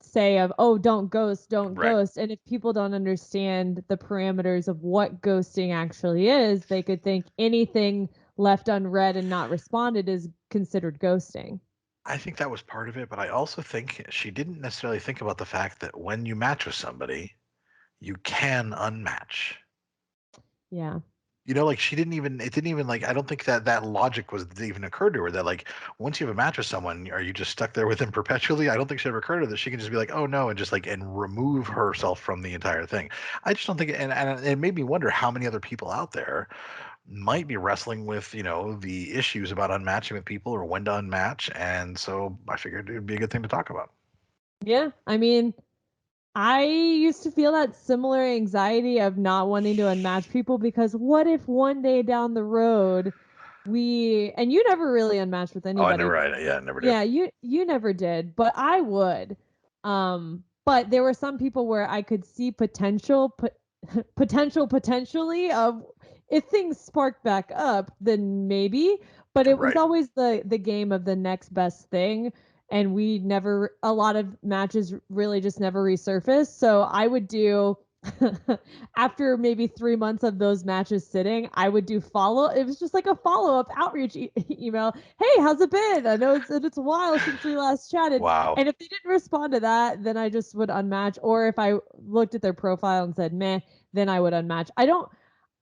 say of, oh, don't ghost, don't ghost. And if people don't understand the parameters of what ghosting actually is, they could think anything left unread and not responded is considered ghosting. I think that was part of it, but I also think she didn't necessarily think about the fact that when you match with somebody, you can unmatch. Yeah. Like, it didn't even, like, I don't think that logic even occurred to her, that like, once you have a match with someone, are you just stuck there with them perpetually? I don't think she ever occurred to her that she can just be like, oh no, and just like, and remove herself from the entire thing. I just don't think, and it made me wonder how many other people out there might be wrestling with, the issues about unmatching with people or when to unmatch. And so I figured it'd be a good thing to talk about. Yeah. I mean, I used to feel that similar anxiety of not wanting to unmatch people, because what if one day down the road and you never really unmatched with anybody. Oh, I never, I never did. Yeah, you never did, but I would. But there were some people where I could see potentially of if things sparked back up, then maybe. But it was Right. always the game of the next best thing, and a lot of matches really just never resurfaced. So I would do after maybe 3 months of those matches sitting, I would do it was just like a follow-up outreach email. Hey, how's it been? I know it's a while since we last chatted. Wow. And if they didn't respond to that, then I just would unmatch. Or if I looked at their profile and said meh, then I would unmatch.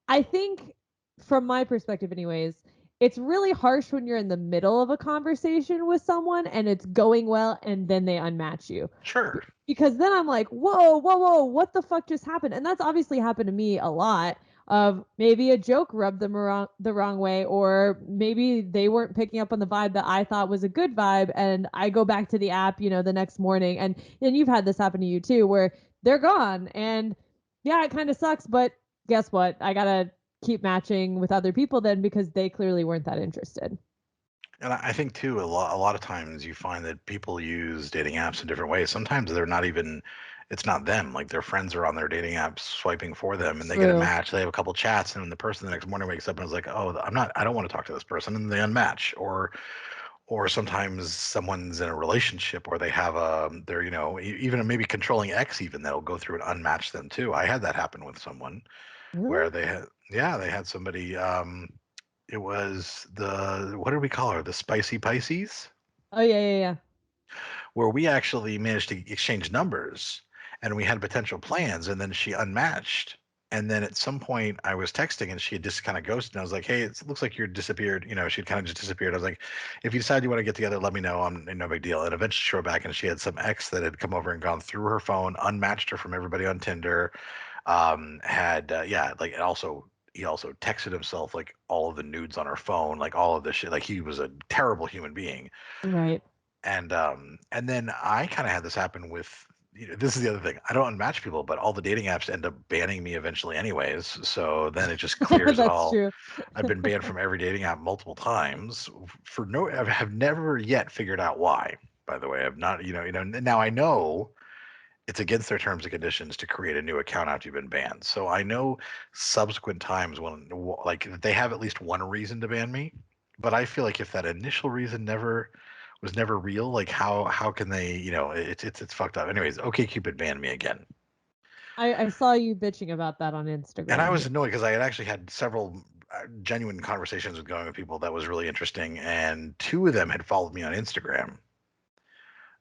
I think from my perspective anyways, it's really harsh when you're in the middle of a conversation with someone and it's going well and then they unmatch you. Sure. Because then I'm like, whoa, what the fuck just happened? And that's obviously happened to me a lot of maybe a joke rubbed them the wrong way, or maybe they weren't picking up on the vibe that I thought was a good vibe. And I go back to the app, the next morning. And you've had this happen to you too, where they're gone. And yeah, it kind of sucks, but guess what? I got to keep matching with other people then because they clearly weren't that interested. And I think too, a lot of times you find that people use dating apps in different ways. Sometimes they're not even, it's not them. Like their friends are on their dating apps swiping for them, and they get a True. match. They have a couple chats, and then the person the next morning wakes up and is like, "Oh, I don't want to talk to this person," and they unmatch. Or sometimes someone's in a relationship, or they have they're even maybe controlling ex, even that'll go through and unmatch them too. I had that happen with someone Really? where they had somebody. It was what did we call her? The spicy Pisces, Oh, yeah. where we actually managed to exchange numbers and we had potential plans, and then she unmatched. And then at some point I was texting and she had just kind of ghosted. And I was like, "Hey, it looks like you're disappeared." She'd kind of just disappeared. I was like, "If you decide you want to get together, let me know. I'm no big deal." And eventually she wrote back and she had some ex that had come over and gone through her phone, unmatched her from everybody on Tinder. Had yeah, like, and also he also texted himself like all of the nudes on her phone, like all of this shit. Like he was a terrible human being. Right. And then I kind of had this happen with, this is the other thing. I don't unmatch people, but all the dating apps end up banning me eventually anyways. So then it just clears it That's all. true. I've been banned from every dating app multiple times for no, I have never yet figured out why. By the way, I've not, now I know it's against their terms and conditions to create a new account after you've been banned. So I know subsequent times when like they have at least one reason to ban me, but I feel like if that initial reason was never real, like how can they, it's fucked up. Anyways, OkCupid banned me again. I saw you bitching about that on And I Instagram. was annoyed because I had actually had several genuine conversations with people that was really interesting, and two of them had followed me on Instagram,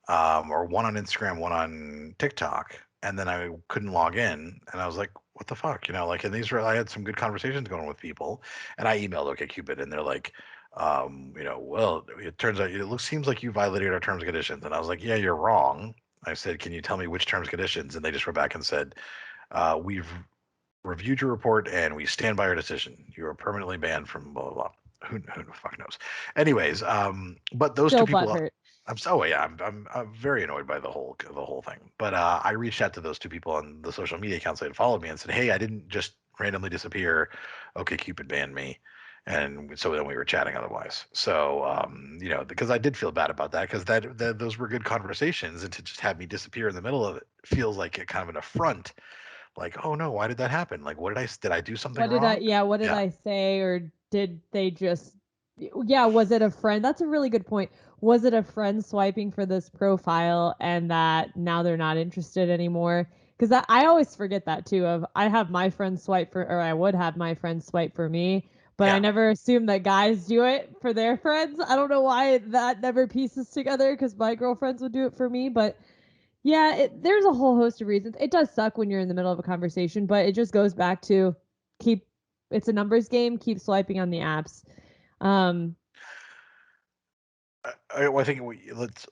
or one on Instagram, one on TikTok, and then I couldn't log in, and I was like, "What the fuck?" Like, and I had some good conversations going with people, and I emailed OkCupid, and they're like, well, it turns out seems like you violated our terms and conditions, and I was like, "Yeah, you're wrong." I said, "Can you tell me which terms and conditions?" And they just wrote back and said, "We've reviewed your report and we stand by our decision. You are permanently banned from blah blah blah." Who the fuck knows? Anyways, but those two Still people, butthurt. I'm very annoyed by the whole thing. But I reached out to those two people on the social media accounts that had followed me and said, "Hey, I didn't just randomly disappear. OkCupid banned me." And so then we were chatting otherwise. So, because I did feel bad about that, because those were good conversations, and to just have me disappear in the middle of it feels like a kind of an affront. Like, oh no, why did that happen? Like, did I do something wrong? What did Yeah. I say? Or did they just, yeah, was it a friend? That's a really good point. Was it a friend swiping for this profile and that now they're not interested anymore? Because I always forget that too. I have my friends swipe or I would have my friends swipe for me, but I Yeah. never assume that guys do it for their friends. I don't know why that never pieces together because my girlfriends would do it for me, but yeah, there's a whole host of reasons. It does suck when you're in the middle of a conversation, but it just goes back to keep. It's a numbers game. Keep swiping on the apps. Um, I think let's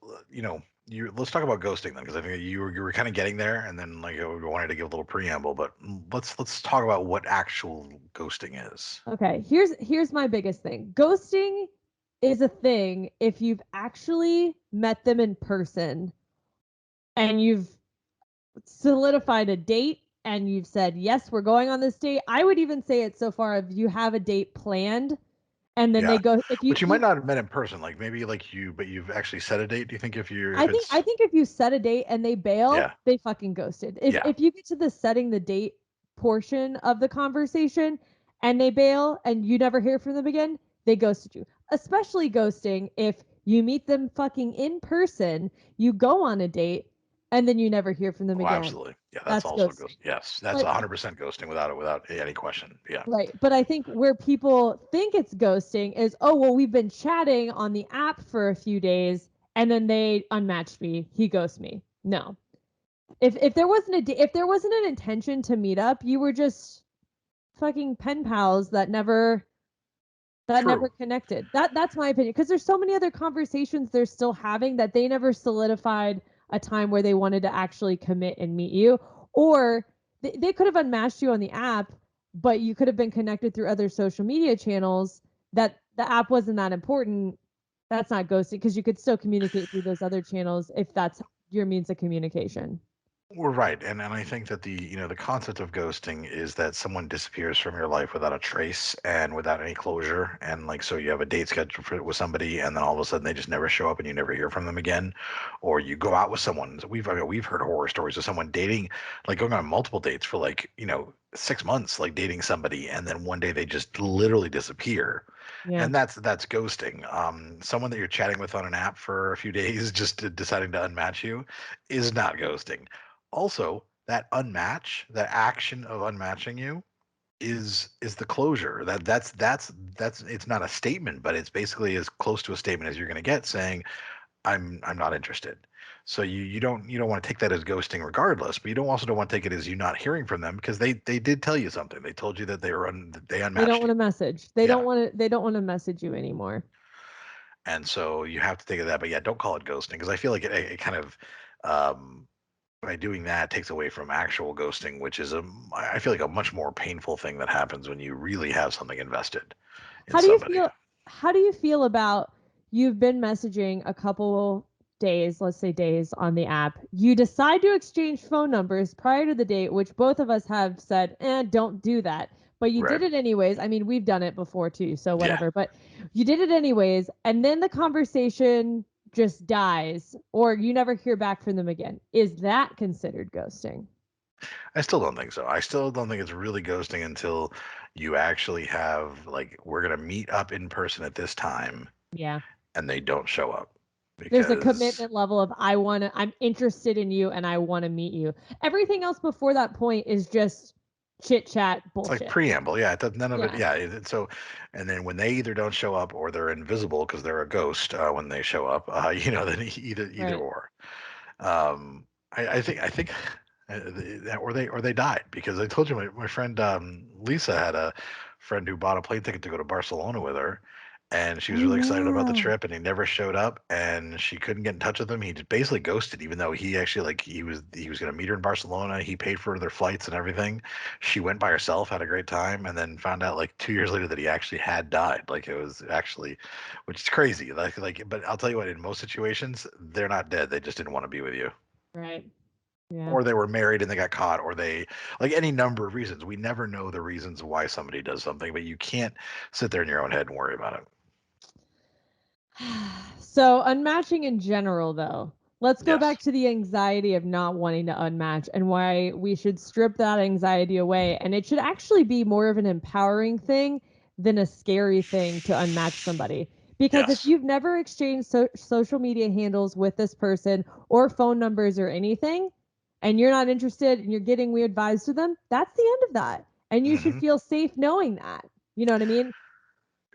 talk about ghosting then, because I think you were kind of getting there, and then like we wanted to give a little preamble, but let's talk about what actual ghosting is. okay, here's my biggest thing. Ghosting is a thing if you've actually met them in person and you've solidified a date and you've said yes, we're going on this date. I would even say it so far if you have a date planned And then they go, if you, but you might not have met in person, like maybe like you, but you've actually set a date. Do you think if I think if you set a date and they bail, they fucking ghosted. If you get to the setting the date portion of the conversation and they bail and you never hear from them again, they ghosted you. Especially ghosting if you meet them fucking in person, you go on a date, and then you never hear from them again. Absolutely. Yeah, that's also ghosting. Yes, that's 100% ghosting without any question. Yeah. Right. But I think where people think it's ghosting is, oh, well, we've been chatting on the app for a few days and then they unmatched me. He ghosted me. No. If there wasn't if there wasn't an intention to meet up, you were just fucking pen pals that never connected. That's my opinion, because there's so many other conversations they're still having that they never solidified a time where they wanted to actually commit and meet you, or they could have unmatched you on the app, but you could have been connected through other social media channels that the app wasn't that important. That's not ghosting, because you could still communicate through those other channels if that's your means of communication. Well, right, and I think that the concept of ghosting is that someone disappears from your life without a trace and without any closure, and like so you have a date scheduled with somebody, and then all of a sudden they just never show up, and you never hear from them again, or you go out with someone. We've heard horror stories of someone dating, like going on multiple dates for like 6 months, like dating somebody, and then one day they just literally disappear. Yeah. And that's ghosting. Someone that you're chatting with on an app for a few days, just deciding to unmatch you, is not ghosting. Also, that action of unmatching you is the closure. That's it's not a statement, but it's basically as close to a statement as you're going to get, saying I'm not interested. So you don't want to take that as ghosting regardless, but you don't want to take it as you not hearing from them, because they did tell you something. They told you that they unmatched. They don't want you. to message. They don't want to message you anymore. And so you have to think of that. But yeah, don't call it ghosting, because I feel like it kind of by doing that takes away from actual ghosting, which is I feel like a much more painful thing that happens when you really have something invested in somebody. How do you feel about, you've been messaging a couple days, let's say days, on the app. You decide to exchange phone numbers prior to the date, which both of us have said, don't do that. But you did it anyways. I mean, we've done it before too, so whatever. But you did it anyways, and then the conversation just dies, or you never hear back from them again. Is that considered ghosting? I still don't think so. I still don't think it's really ghosting until you actually have, like, we're gonna meet up in person at this time, Yeah. and they don't show up. There's a commitment level of, I'm interested in you and I want to meet you. Everything else before that point is just chit chat bullshit. It's like preamble. Yeah, it does none of it. Yeah. So, and then when they either don't show up or they're invisible because they're a ghost when they show up, then either or. I think or they died, because I told you my friend Lisa had a friend who bought a plane ticket to go to Barcelona with her, and she was really excited about the trip, and he never showed up, and she couldn't get in touch with him. He just basically ghosted, even though he actually, like, he was going to meet her in Barcelona. He paid for their flights and everything. She went by herself, had a great time, and then found out like 2 years later that he actually had died. Like, it was actually, which is crazy. But I'll tell you what, in most situations, they're not dead. They just didn't want to be with you. Right. Yeah. Or they were married and they got caught, or they, like, any number of reasons. We never know the reasons why somebody does something, but you can't sit there in your own head and worry about it. So, unmatching in general, though, let's go back to the anxiety of not wanting to unmatch and why we should strip that anxiety away. And it should actually be more of an empowering thing than a scary thing to unmatch somebody. Because if you've never exchanged social media handles with this person or phone numbers or anything, and you're not interested and you're getting weird vibes to them, that's the end of that. And you should feel safe knowing that. You know what I mean?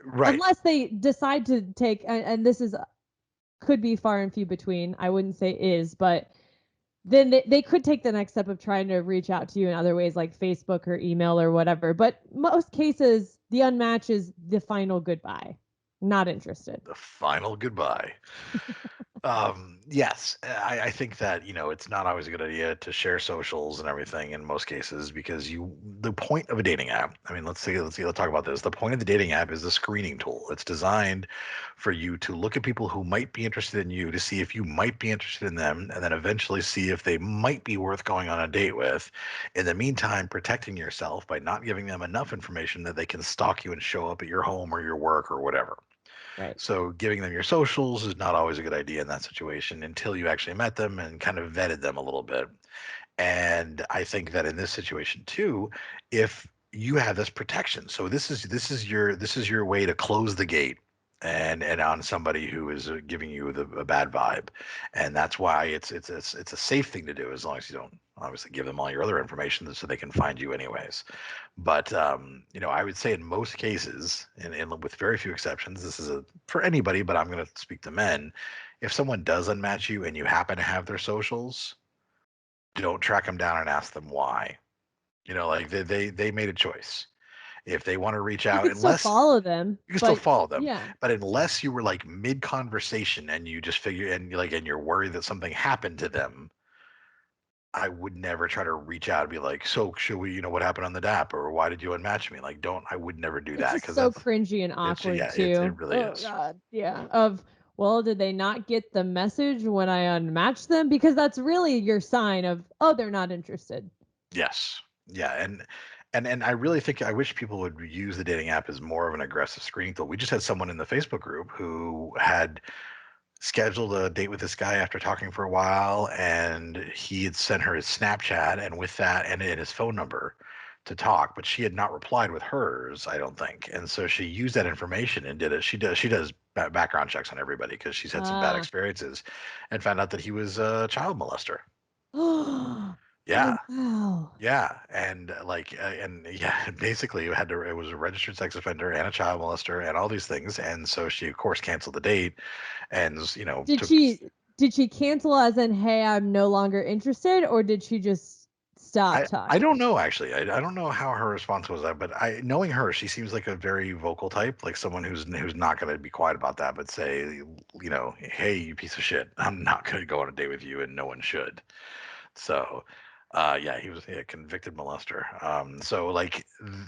Right. Unless they decide to take, and this is could be far and few between. I wouldn't say is, but then they could take the next step of trying to reach out to you in other ways, like Facebook or email or whatever. But most cases, the unmatch is the final goodbye. Not interested. The final goodbye. Yes, I think that, it's not always a good idea to share socials and everything in most cases because the point of a dating app, I mean, let's talk about this. The point of the dating app is a screening tool. It's designed for you to look at people who might be interested in you to see if you might be interested in them and then eventually see if they might be worth going on a date with. In the meantime, protecting yourself by not giving them enough information that they can stalk you and show up at your home or your work or whatever. Right. So giving them your socials is not always a good idea in that situation until you actually met them and kind of vetted them a little bit. And I think that in this situation too, if you have this protection, so this is your way to close the gate and on somebody who is giving you a bad vibe, and that's why it's a safe thing to do as long as you don't obviously give them all your other information so they can find you anyways. But I would say in most cases, and with very few exceptions, this is for anybody, but I'm going to speak to men. If someone does unmatch you and you happen to have their socials, don't track them down and ask them why. Like they made a choice. If they want to reach You out, could still unless follow them, you can still but follow them, yeah. but unless you were like mid conversation and you just figure and you're worried that something happened to them, I would never try to reach out and be like, so should we, what happened on the DAP or why did you unmatch me? Like, I would never do It's that just because so cringy and it's, awkward yeah, it too. really Oh is. god, yeah. Well, did they not get the message when I unmatched them? Because that's really your sign of, oh, they're not interested. Yes. Yeah. And I really think I wish people would use the dating app as more of an aggressive screening tool. We just had someone in the Facebook group who had scheduled a date with this guy after talking for a while, and he had sent her his Snapchat and with that and his phone number to talk, but she had not replied with hers, I don't think. And so she used that information and did it. She does background checks on everybody because she's had some bad Ah. experiences and found out that he was a child molester. Oh Yeah. wow. Yeah, and and yeah, basically it was a registered sex offender and a child molester and all these things, and so she of course canceled the date, and Did took. she cancel as in, hey, I'm no longer interested, or did she just stop I talking? don't know actually. I don't know how her response was, but knowing her, she seems like a very vocal type, like someone who's not going to be quiet about that, but say, hey, you piece of shit, I'm not going to go on a date with you, and no one should. So, yeah, he was a convicted molester. So like,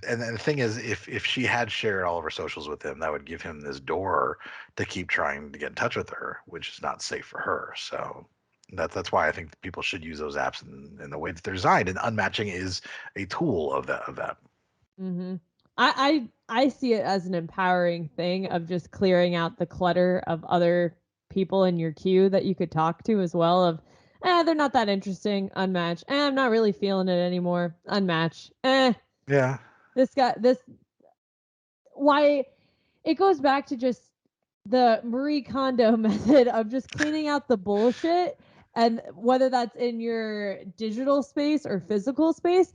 and the thing is, if she had shared all of her socials with him, that would give him this door to keep trying to get in touch with her, which is not safe for her. So that's why I think people should use those apps in the way that they're designed. And unmatching is a tool of that. Mm-hmm. I see it as an empowering thing of just clearing out the clutter of other people in your queue that you could talk to as well. Of, they're not that interesting. Unmatch. I'm not really feeling it anymore. Unmatch. Yeah. This guy. This why it goes back to just the Marie Kondo method of just cleaning out the bullshit, and whether that's in your digital space or physical space,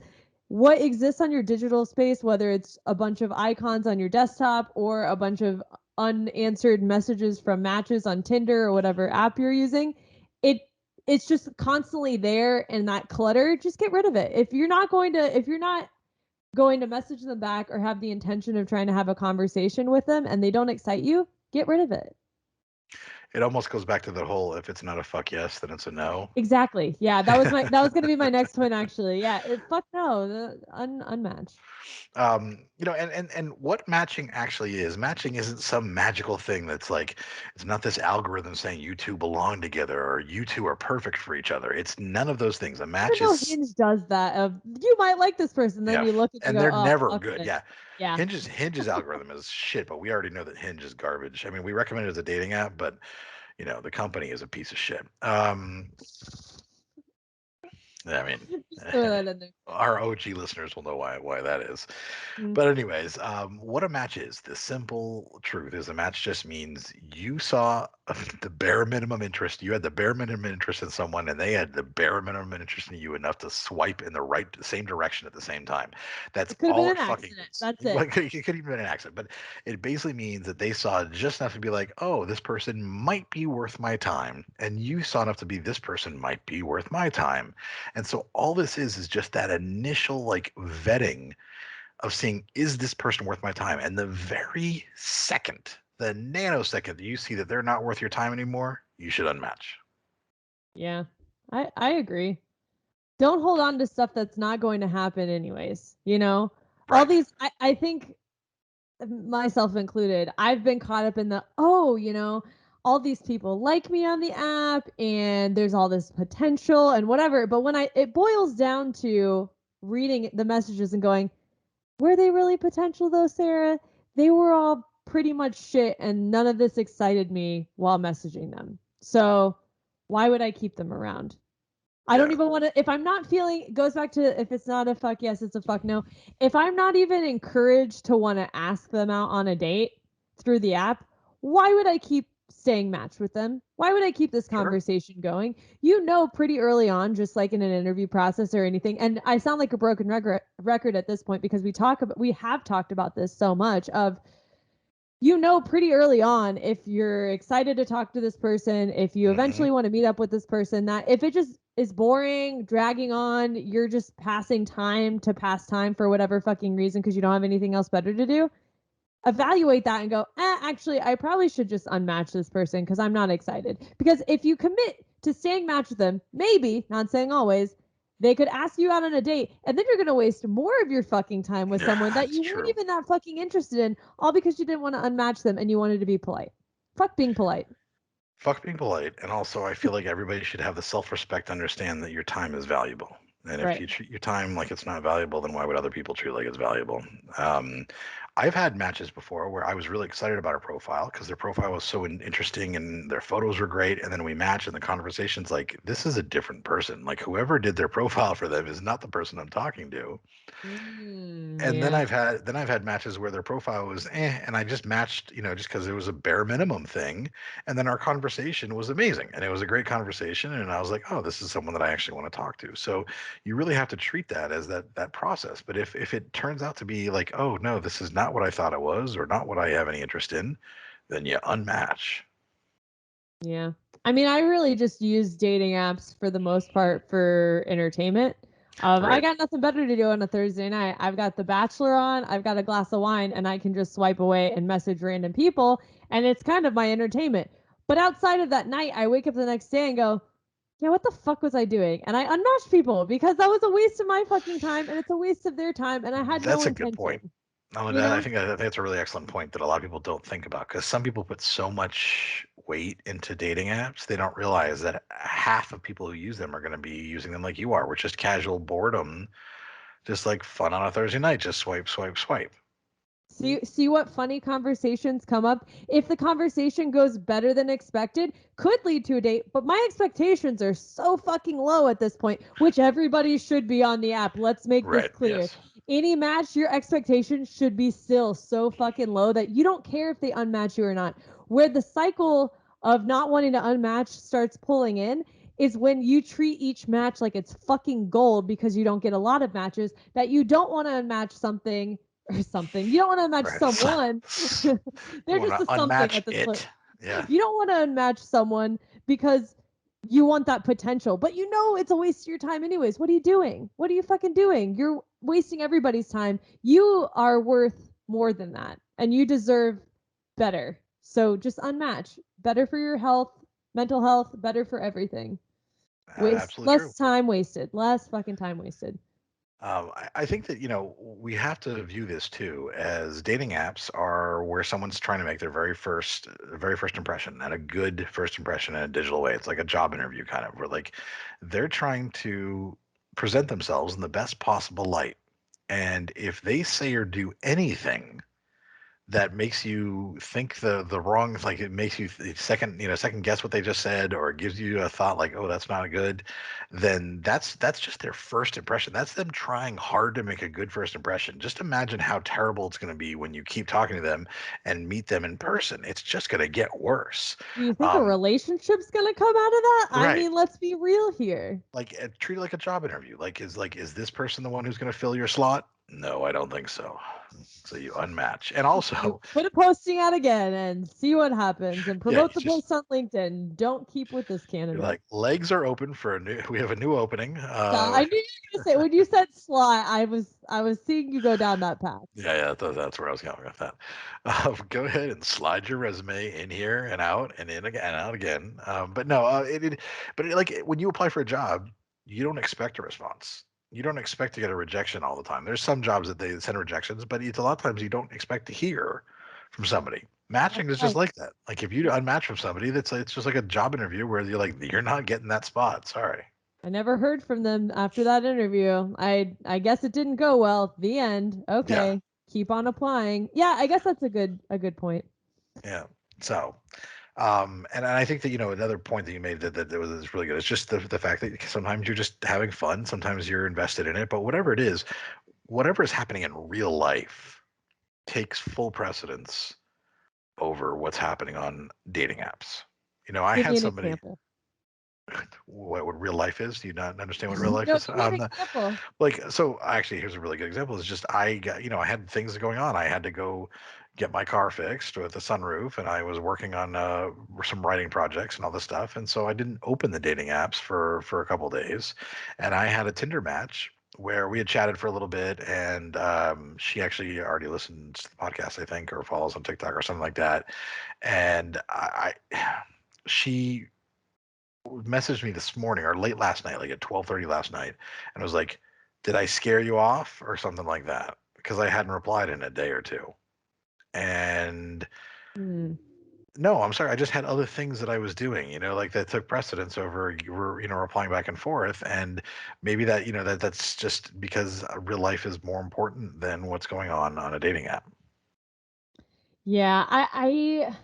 what exists on your digital space, whether it's a bunch of icons on your desktop or a bunch of unanswered messages from matches on Tinder or whatever app you're using, it it's just constantly there, and that clutter, just get rid of it. If you're not going to message them back or have the intention of trying to have a conversation with them and they don't excite you, get rid of it. It almost goes back to the whole if it's not a fuck yes, then it's a no. Exactly. Yeah, that was gonna be my next one actually. Yeah, fuck no, unmatched. And what matching actually is, matching isn't some magical thing that's like, it's not this algorithm saying you two belong together or you two are perfect for each other. It's none of those things. A Even match though is, Hinge does that, of you might like this person, then yeah, you look and you and go, they're oh never fuck good. this. Yeah. Yeah. Hinge's algorithm is shit, but we already know that Hinge is garbage. I mean, we recommend it as a dating app, but the company is a piece of shit. I mean, Just throw that in there. our OG listeners will know why that is. Mm. But anyways, what a match is, the simple truth is a match just means you saw the bare minimum interest. You had the bare minimum interest in someone, and they had the bare minimum interest in you enough to swipe in the same direction at the same time. That's It could have been all an it fucking accident. means. That's it. It could even be an accident, but it basically means that they saw just enough to be like, oh, this person might be worth my time, and you saw enough to be this person might be worth my time. And so all this is just that initial like vetting of seeing, is this person worth my time? And the very second, the nanosecond that you see that they're not worth your time anymore, you should unmatch. Yeah, I agree. Don't hold on to stuff that's not going to happen anyways. All Right. these, I think, myself included, I've been caught up in the, all these people like me on the app and there's all this potential and whatever. But when it boils down to reading the messages and going, were they really potential though, Sarah? They were all pretty much shit and none of this excited me while messaging them. So why would I keep them around? I don't even want to, if I'm not feeling, it goes back to, if it's not a fuck yes, it's a fuck no. If I'm not even encouraged to want to ask them out on a date through the app, why would I keep staying matched with them? Why would I keep this conversation going? Pretty early on, just like in an interview process or anything. And I sound like a broken record at this point because we have talked about this so much of, pretty early on if you're excited to talk to this person, if you eventually want to meet up with this person, that if it just is boring, dragging on, you're just passing time to pass time for whatever fucking reason because you don't have anything else better to do, evaluate that and go, actually, I probably should just unmatch this person because I'm not excited. Because if you commit to staying matched with them, maybe, not saying always, they could ask you out on a date, and then you're going to waste more of your fucking time with someone that you weren't even that fucking interested in, all because you didn't want to unmatch them and you wanted to be polite. Fuck being polite. Fuck being polite. And also, I feel like everybody should have the self-respect to understand that your time is valuable. And if you treat your time like it's not valuable, then why would other people treat it like it's valuable? I've had matches before where I was really excited about a profile because their profile was so interesting and their photos were great. And then we match and the conversation's like, this is a different person. Like whoever did their profile for them is not the person I'm talking to. And then I've had matches where their profile was and I just matched, just because it was a bare minimum thing. And then our conversation was amazing. And it was a great conversation. And I was like, oh, this is someone that I actually want to talk to. So you really have to treat that as that process. But if it turns out to be like, oh no, this is not what I thought it was, or not what I have any interest in, then you unmatch. Yeah. I mean, I really just use dating apps for the most part for entertainment. I got nothing better to do on a Thursday night. I've got The Bachelor on, I've got a glass of wine, and I can just swipe away and message random people, and it's kind of my entertainment. But outside of that night, I wake up the next day and go, yeah, what the fuck was I doing? And I unmatch people because that was a waste of my fucking time, and it's a waste of their time, and I had no That's a intention. good point. Not only that, I think that's a really excellent point that a lot of people don't think about because some people put so much weight into dating apps, they don't realize that half of people who use them are going to be using them like you are, which is casual boredom, just like fun on a Thursday night, just swipe, swipe, swipe. See what funny conversations come up. If the conversation goes better than expected, could lead to a date, but my expectations are so fucking low at this point, which everybody should be on the app. Let's make this clear. Yes. Any match, your expectations should be still so fucking low that you don't care if they unmatch you or not. Where the cycle of not wanting to unmatch starts pulling in is when you treat each match like it's fucking gold because you don't get a lot of matches, that you don't want to unmatch something or something. You don't want to unmatch someone. They're just a something at this point. Yeah. You don't want to unmatch someone because you want that potential, but it's a waste of your time anyways. What are you doing? What are you fucking doing? You're wasting everybody's time. You are worth more than that, and you deserve better. So just unmatch. Better for your health, mental health, better for everything. Less time wasted. Less fucking time wasted. I think that we have to view this too as dating apps are where someone's trying to make their very first impression, and a good first impression in a digital way. It's like a job interview kind of, where like they're trying to present themselves in the best possible light, and if they say or do anything that makes you think the wrong, like it makes you second guess what they just said, or it gives you a thought like, oh, that's not good, then that's just their first impression. That's them trying hard to make a good first impression. Just imagine how terrible it's going to be when you keep talking to them and meet them in person. It's just going to get worse. Do you think a relationship's gonna come out of that? I mean, let's be real here. Like treat it like a job interview. Like is this person the one who's going to fill your slot? No, I don't think so. So you unmatch. And also put a posting out again and see what happens and promote the post on LinkedIn. Don't keep with this candidate. Like, legs are open for we have a new opening. I knew you were gonna say when you said sly, I was seeing you go down that path. Yeah, that's where I was going with that. Go ahead and slide your resume in here and out and in again and out again. But no, when you apply for a job, you don't expect a response. You don't expect to get a rejection all the time. There's some jobs that they send rejections, but it's a lot of times you don't expect to hear from somebody. Matching is just like that. Like if you unmatch from somebody, it's just like a job interview where you're like, you're not getting that spot. Sorry. I never heard from them after that interview. I guess it didn't go well. The end. Okay. Yeah. Keep on applying. Yeah, I guess that's a good point. Yeah. So, and I think that, another point that you made that was really good. It's just the fact that sometimes you're just having fun. Sometimes you're invested in it, but whatever it is, whatever is happening in real life takes full precedence over what's happening on dating apps. I Give had me an somebody. example. What real life is? Do you not understand what real life No, is? give me an example. So actually, here's a really good example. Is just I got, I had things going on. I had to go get my car fixed with the sunroof, and I was working on some writing projects and all this stuff. And so I didn't open the dating apps for a couple of days, and I had a Tinder match where we had chatted for a little bit, and she actually already listens to the podcast, I think, or follows on TikTok or something like that. And she messaged me this morning or late last night, like at 12:30 last night, and was like, "Did I scare you off?" or something like that, because I hadn't replied in a day or two. And no, I'm sorry, I just had other things that I was doing, like that took precedence over you were, replying back and forth. And maybe that, that's just because real life is more important than what's going on a dating app. Yeah, I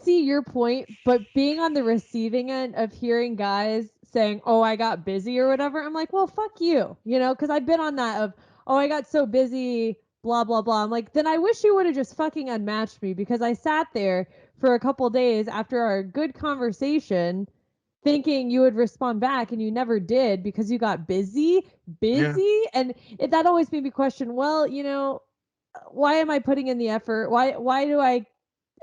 see your point, but being on the receiving end of hearing guys saying, "Oh, I got busy" or whatever, I'm like, "Well, fuck you," because I've been on that of, "Oh, I got so busy, blah blah blah." I'm like, then I wish you would have just fucking unmatched me because I sat there for a couple days after our good conversation thinking you would respond back and you never did because you got busy, Yeah. and that always made me question, well, why am I putting in the effort? Why do I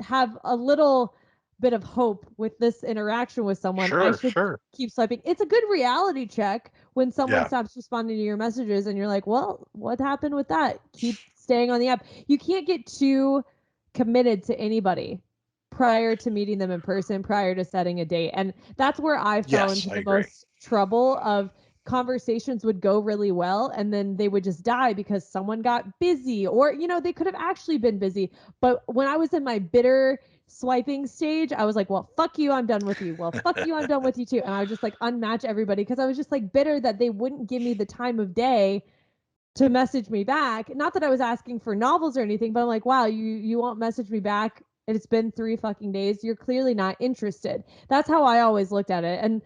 have a little bit of hope with this interaction with someone? I should keep swiping. It's a good reality check when someone stops responding to your messages and you're like, well, what happened with that? Keep staying on the app. You can't get too committed to anybody prior to meeting them in person, prior to setting a date. And that's where I fell into the most trouble of conversations would go really well and then they would just die because someone got busy or they could have actually been busy, but when I was in my bitter swiping stage I was like, well, fuck you, I'm done with you. Well, fuck you, I'm done with you too. And I would just like unmatch everybody because I was just like bitter that they wouldn't give me the time of day to message me back. Not that I was asking for novels or anything, but I'm like, wow, you won't message me back and it's been 3 fucking days. You're clearly not interested. That's how I always looked at it. And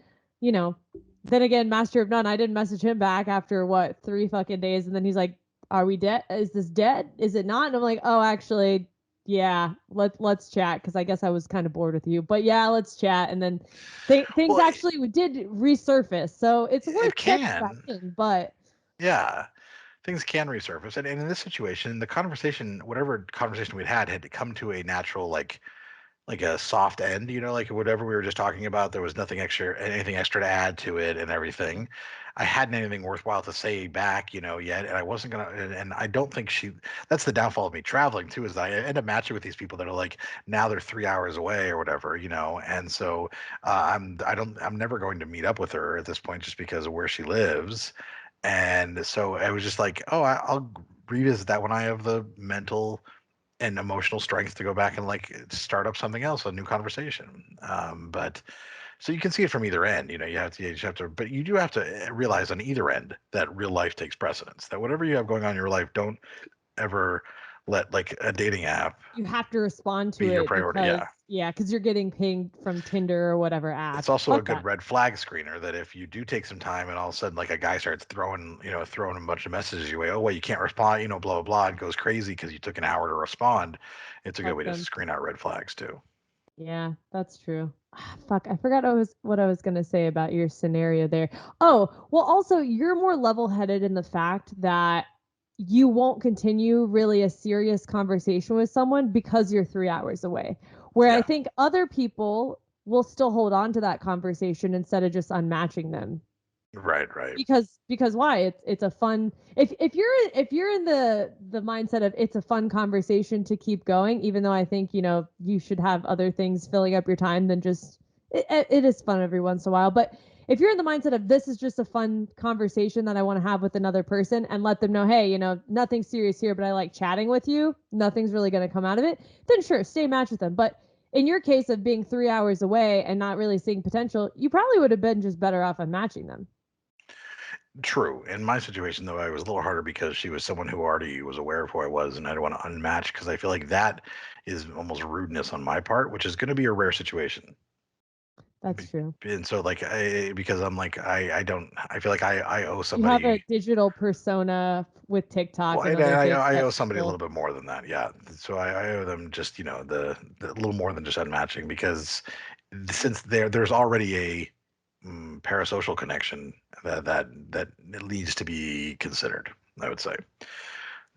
then again, Master of None, I didn't message him back after 3 fucking days. And then he's like, are we dead? Is this dead? Is it not? And I'm like, oh, actually, yeah, let's chat because I guess I was kind of bored with you. But yeah, let's chat. And then things actually did resurface. So it's worth checking back in. But yeah, things can resurface. And in this situation, the conversation, whatever conversation we'd had to come to a natural, like a soft end, like whatever we were just talking about, there was anything extra to add to it and everything. I hadn't anything worthwhile to say back, yet. And I wasn't going to, and I don't think that's the downfall of me traveling too, is that I end up matching with these people that are like, now they're 3 hours away or whatever, And so I'm never going to meet up with her at this point just because of where she lives. And so I was just like, oh, I'll revisit that when I have the mental and emotional strength to go back and like start up something else, a new conversation. But so you can see it from either end. But you do have to realize on either end that real life takes precedence. That whatever you have going on in your life, don't ever let like a dating app you have to respond to it because you're getting pinged from Tinder or whatever app. It's also a good red flag screener that if you do take some time and all of a sudden like a guy starts throwing a bunch of messages your way, oh wait, you can't respond, blah blah blah, and goes crazy because you took an hour to respond. It's a good way to screen out red flags too. Yeah, that's true. Fuck, I forgot what I was gonna say about your scenario there. Oh, well, also you're more level-headed in the fact that you won't continue really a serious conversation with someone because you're 3 hours away. Where I Yeah. think other people will still hold on to that conversation instead of just unmatching them. Right. Because why? It's a fun, if you're in the mindset of it's a fun conversation to keep going, even though I think, you should have other things filling up your time than just it is fun every once in a while. But if you're in the mindset of this is just a fun conversation that I want to have with another person and let them know, hey, nothing serious here, but I like chatting with you, nothing's really going to come out of it, then sure, stay match with them. But in your case of being 3 hours away and not really seeing potential, you probably would have been just better off unmatching them. True. In my situation, though, I was a little harder because she was someone who already was aware of who I was, and I don't want to unmatch because I feel like that is almost rudeness on my part, which is going to be a rare situation. That's true. And so, like, because I'm like, I don't, I feel like I owe You have a somebody. digital persona with TikTok Well, and and other things I that owe somebody a people. little bit more than that. Yeah. So I owe them just, the little more than just unmatching because since there's already a parasocial connection that it needs to be considered, I would say.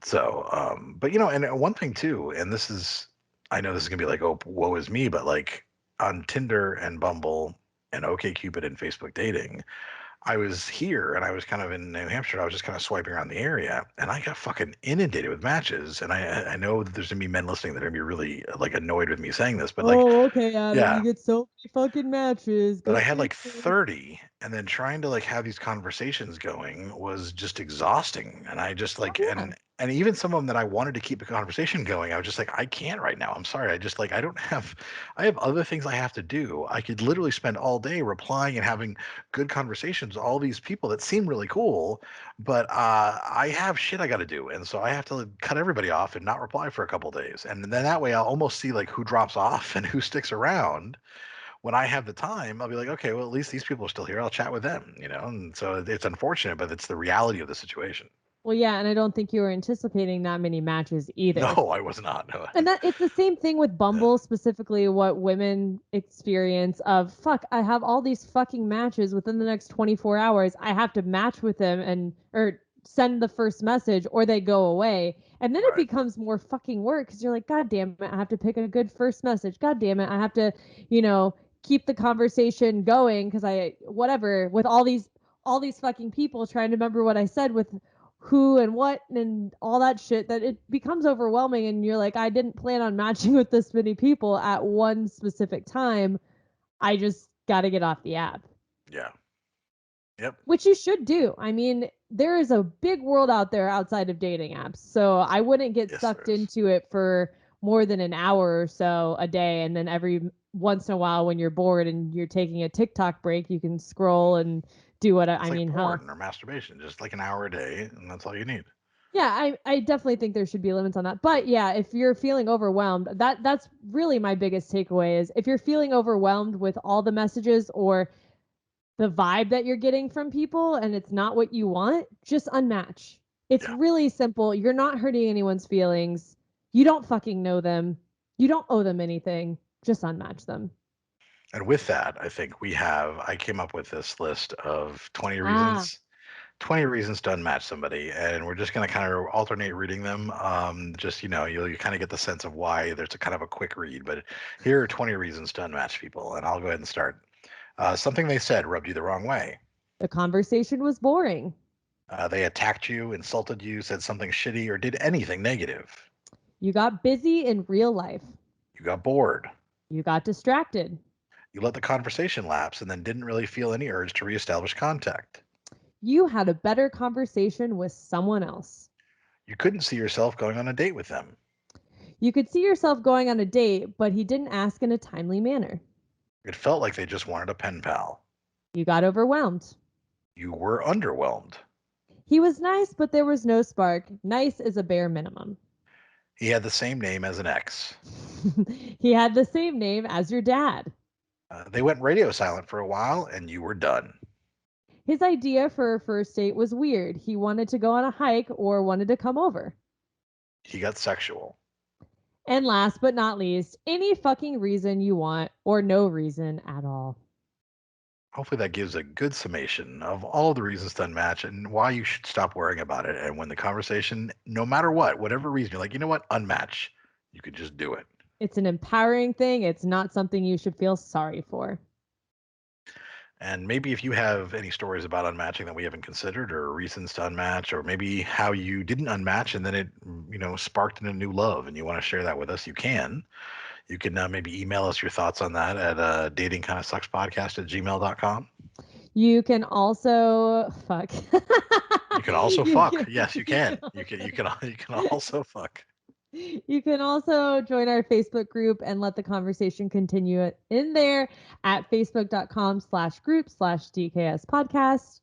So, but and one thing too, and this is, I know this is gonna be like, oh, woe is me, but like on Tinder and Bumble and OkCupid and Facebook dating, I was here and I was kind of in New Hampshire. I was just kind of swiping around the area and I got fucking inundated with matches. And I know that there's gonna be men listening that are gonna be really like annoyed with me saying this, but like, Oh, okay, Adam, you yeah, get so many fucking matches. but I Good had for like you. 30 and then trying to like have these conversations going was just exhausting. And I just Oh like yeah. and even some of them that I wanted to keep a conversation going, I was just like, I can't right now. I'm sorry. I just like I have other things I have to do. I could literally spend all day replying and having good conversations with all these people that seem really cool, but I have shit I gotta do. And so I have to like, cut everybody off and not reply for a couple days. And then that way I'll almost see like who drops off and who sticks around when I have the time, I'll be like, okay, well, at least these people are still here. I'll chat with them, And so it's unfortunate, but it's the reality of the situation. Well, yeah, and I don't think you were anticipating that many matches either. No, I was not. No. And that it's the same thing with Bumble, specifically what women experience of fuck, I have all these fucking matches within the next 24 hours. I have to match with them and or send the first message or they go away. And then it Right. becomes more fucking work because you're like, God damn it, I have to pick a good first message. God damn it, I have to, you know, keep the conversation going because I whatever with all these fucking people trying to remember what I said with who and what and all that shit that it becomes overwhelming and you're like I didn't plan on matching with this many people at one specific time. I just got to get off the app. Yeah. Yep. Which you should do. I mean, there is a big world out there outside of dating apps. So I wouldn't get Yes, there sucked is. into it for more than an hour or so a day and then every once in a while when you're bored and you're taking a TikTok break, you can scroll and do what It's I like mean, hell. porn or masturbation, just like an hour a day, and that's all you need. Yeah, I definitely think there should be limits on that. But yeah, if you're feeling overwhelmed, that's really my biggest takeaway is if you're feeling overwhelmed with all the messages or the vibe that you're getting from people and it's not what you want, just unmatch. It's Yeah. really simple. You're not hurting anyone's feelings. You don't fucking know them. You don't owe them anything. Just unmatch them. And with that, I came up with this list of Ah, 20 reasons to unmatch somebody, and we're just going to kind of alternate reading them. Just you kind of get the sense of why there's a kind of a quick read, but here are 20 reasons to unmatch people, and I'll go ahead and start. Something they said rubbed you the wrong way. the conversation was boring. They attacked you, insulted you, said something shitty, or did anything negative. You got busy in real life. You got bored. You got distracted. You let the conversation lapse and then didn't really feel any urge to reestablish contact. You had a better conversation with someone else. You couldn't see yourself going on a date with them. You could see yourself going on a date, but he didn't ask in a timely manner. It felt like they just wanted a pen pal. You got overwhelmed. You were underwhelmed. He was nice, but there was no spark. Nice is a bare minimum. He had the same name as an ex. He had the same name as your dad. They went radio silent for a while and you were done. His idea for a first date was weird. He wanted to go on a hike or wanted to come over. He got sexual. And last but not least, any fucking reason you want or no reason at all. Hopefully that gives a good summation of all the reasons to unmatch and why you should stop worrying about it. And when the conversation, no matter what, whatever reason, you're like, you know what, unmatch, you could just do it. It's an empowering thing. It's not something you should feel sorry for. And maybe if you have any stories about unmatching that we haven't considered, or reasons to unmatch, or maybe how you didn't unmatch and then it, sparked in a new love, and you want to share that with us, you can. You can maybe email us your thoughts on that at datingkindofsuckspodcast@gmail.com. You can also fuck. You can also You fuck. can- Yes, you can. You can also fuck. You can also join our Facebook group and let the conversation continue in there at facebook.com/group/DKS podcast.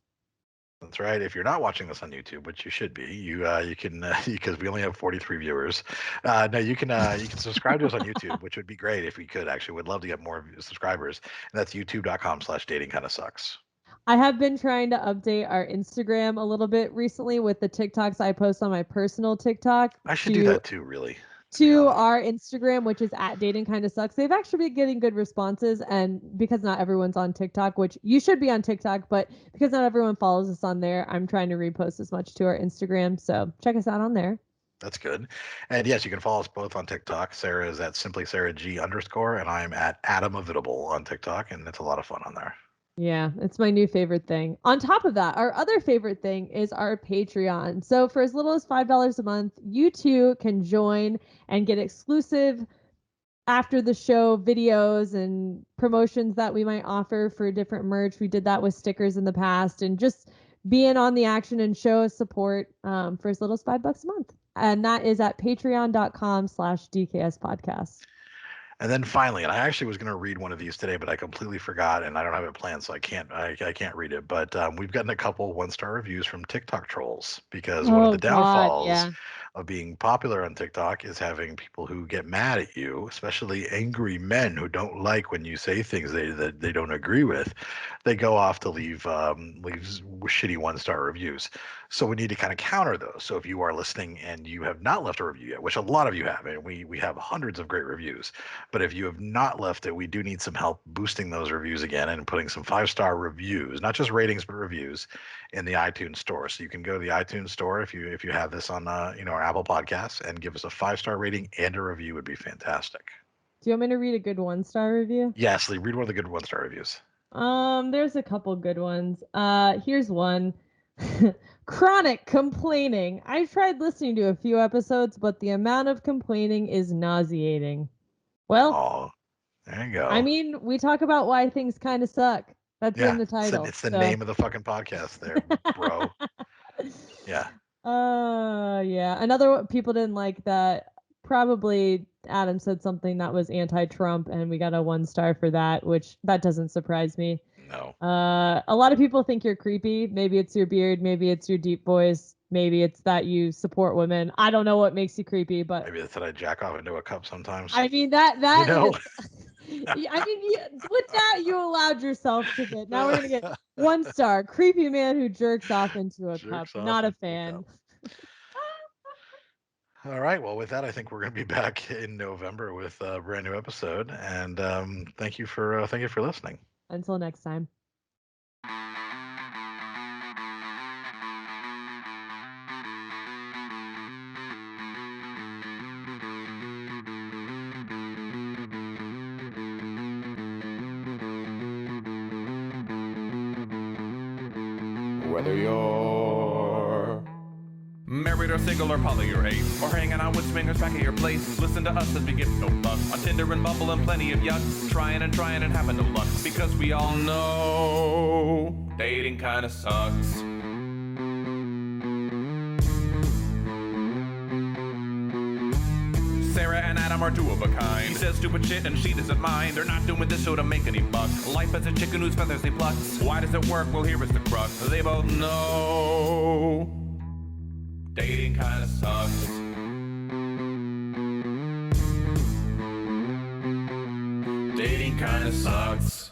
That's right. If you're not watching this on YouTube, which you should be, you can because we only have 43 viewers. No, you can subscribe to us on YouTube, which would be great if we could. Actually, would love to get more subscribers. And that's youtube.com/datingkindofsucks. I have been trying to update our Instagram a little bit recently with the TikToks I post on my personal TikTok. I should do that too, really. To our Instagram, which is at Dating Kinda Sucks. They've actually been getting good responses, and because not everyone's on TikTok, which you should be on TikTok, but because not everyone follows us on there, I'm trying to repost as much to our Instagram. So check us out on there. That's good. And yes, you can follow us both on TikTok. Sarah is at simply Sarah G _, and I'm at Adam Heathavitable on TikTok, and it's a lot of fun on there. Yeah, it's my new favorite thing. On top of that, our other favorite thing is our Patreon. So for as little as $5 a month, you too can join and get exclusive after the show videos and promotions that we might offer for different merch. We did that with stickers in the past, and just being on the action and show us support for as little as $5 a month. And that is at patreon.com/DKS podcast. And then finally, and I actually was going to read one of these today, but I completely forgot, and I don't have it planned, so I can't read it. But we've gotten a couple 1-star reviews from TikTok trolls, because one of the downfalls of being popular on TikTok is having people who get mad at you, especially angry men who don't like when you say things that they don't agree with. They go off to leave shitty 1-star reviews. So we need to kind of counter those. So if you are listening and you have not left a review yet, which a lot of you have, and we have hundreds of great reviews. But if you have not left it, we do need some help boosting those reviews again and putting some 5-star reviews, not just ratings, but reviews in the iTunes store. So you can go to the iTunes store if you have this on our Apple Podcasts, and give us a 5-star rating and a review would be fantastic. Do you want me to read a good 1-star review? Yes, Lee, read one of the good 1-star reviews. There's a couple good ones. Here's one. Chronic complaining. I've tried listening to a few episodes, but the amount of complaining is nauseating. Well, there you go. I mean, we talk about why things kind of suck. That's in the title. It's the name of the fucking podcast there, bro. Yeah. Yeah. Another people didn't like that. Probably Adam said something that was anti-Trump, and we got a 1-star for that, which that doesn't surprise me. No. A lot of people think you're creepy. Maybe it's your beard. Maybe it's your deep voice. Maybe it's that you support women. I don't know what makes you creepy, but maybe it's that I jack off into a cup sometimes. I mean that is, I mean, with that you allowed yourself to get. Now we're gonna get 1-star. Creepy man who jerks off into a cup. Not a fan. All right. Well, with that, I think we're going to be back in November with a brand new episode. And thank you for listening. Until next time. Whether you're married or single or poly or ace, or hanging out with swingers back at your place, listen to us as we give no fuck on Tinder and Bumble and plenty of yucks, trying and having no luck, because we all know dating kinda sucks. Sarah and Adam are two of a kind. He says stupid shit and she doesn't mind. They're not doing this show to make any buck. Life as a chicken whose feathers he plucks. Why does it work? Well, here is the crux. They both know dating kinda sucks. Dating kinda sucks.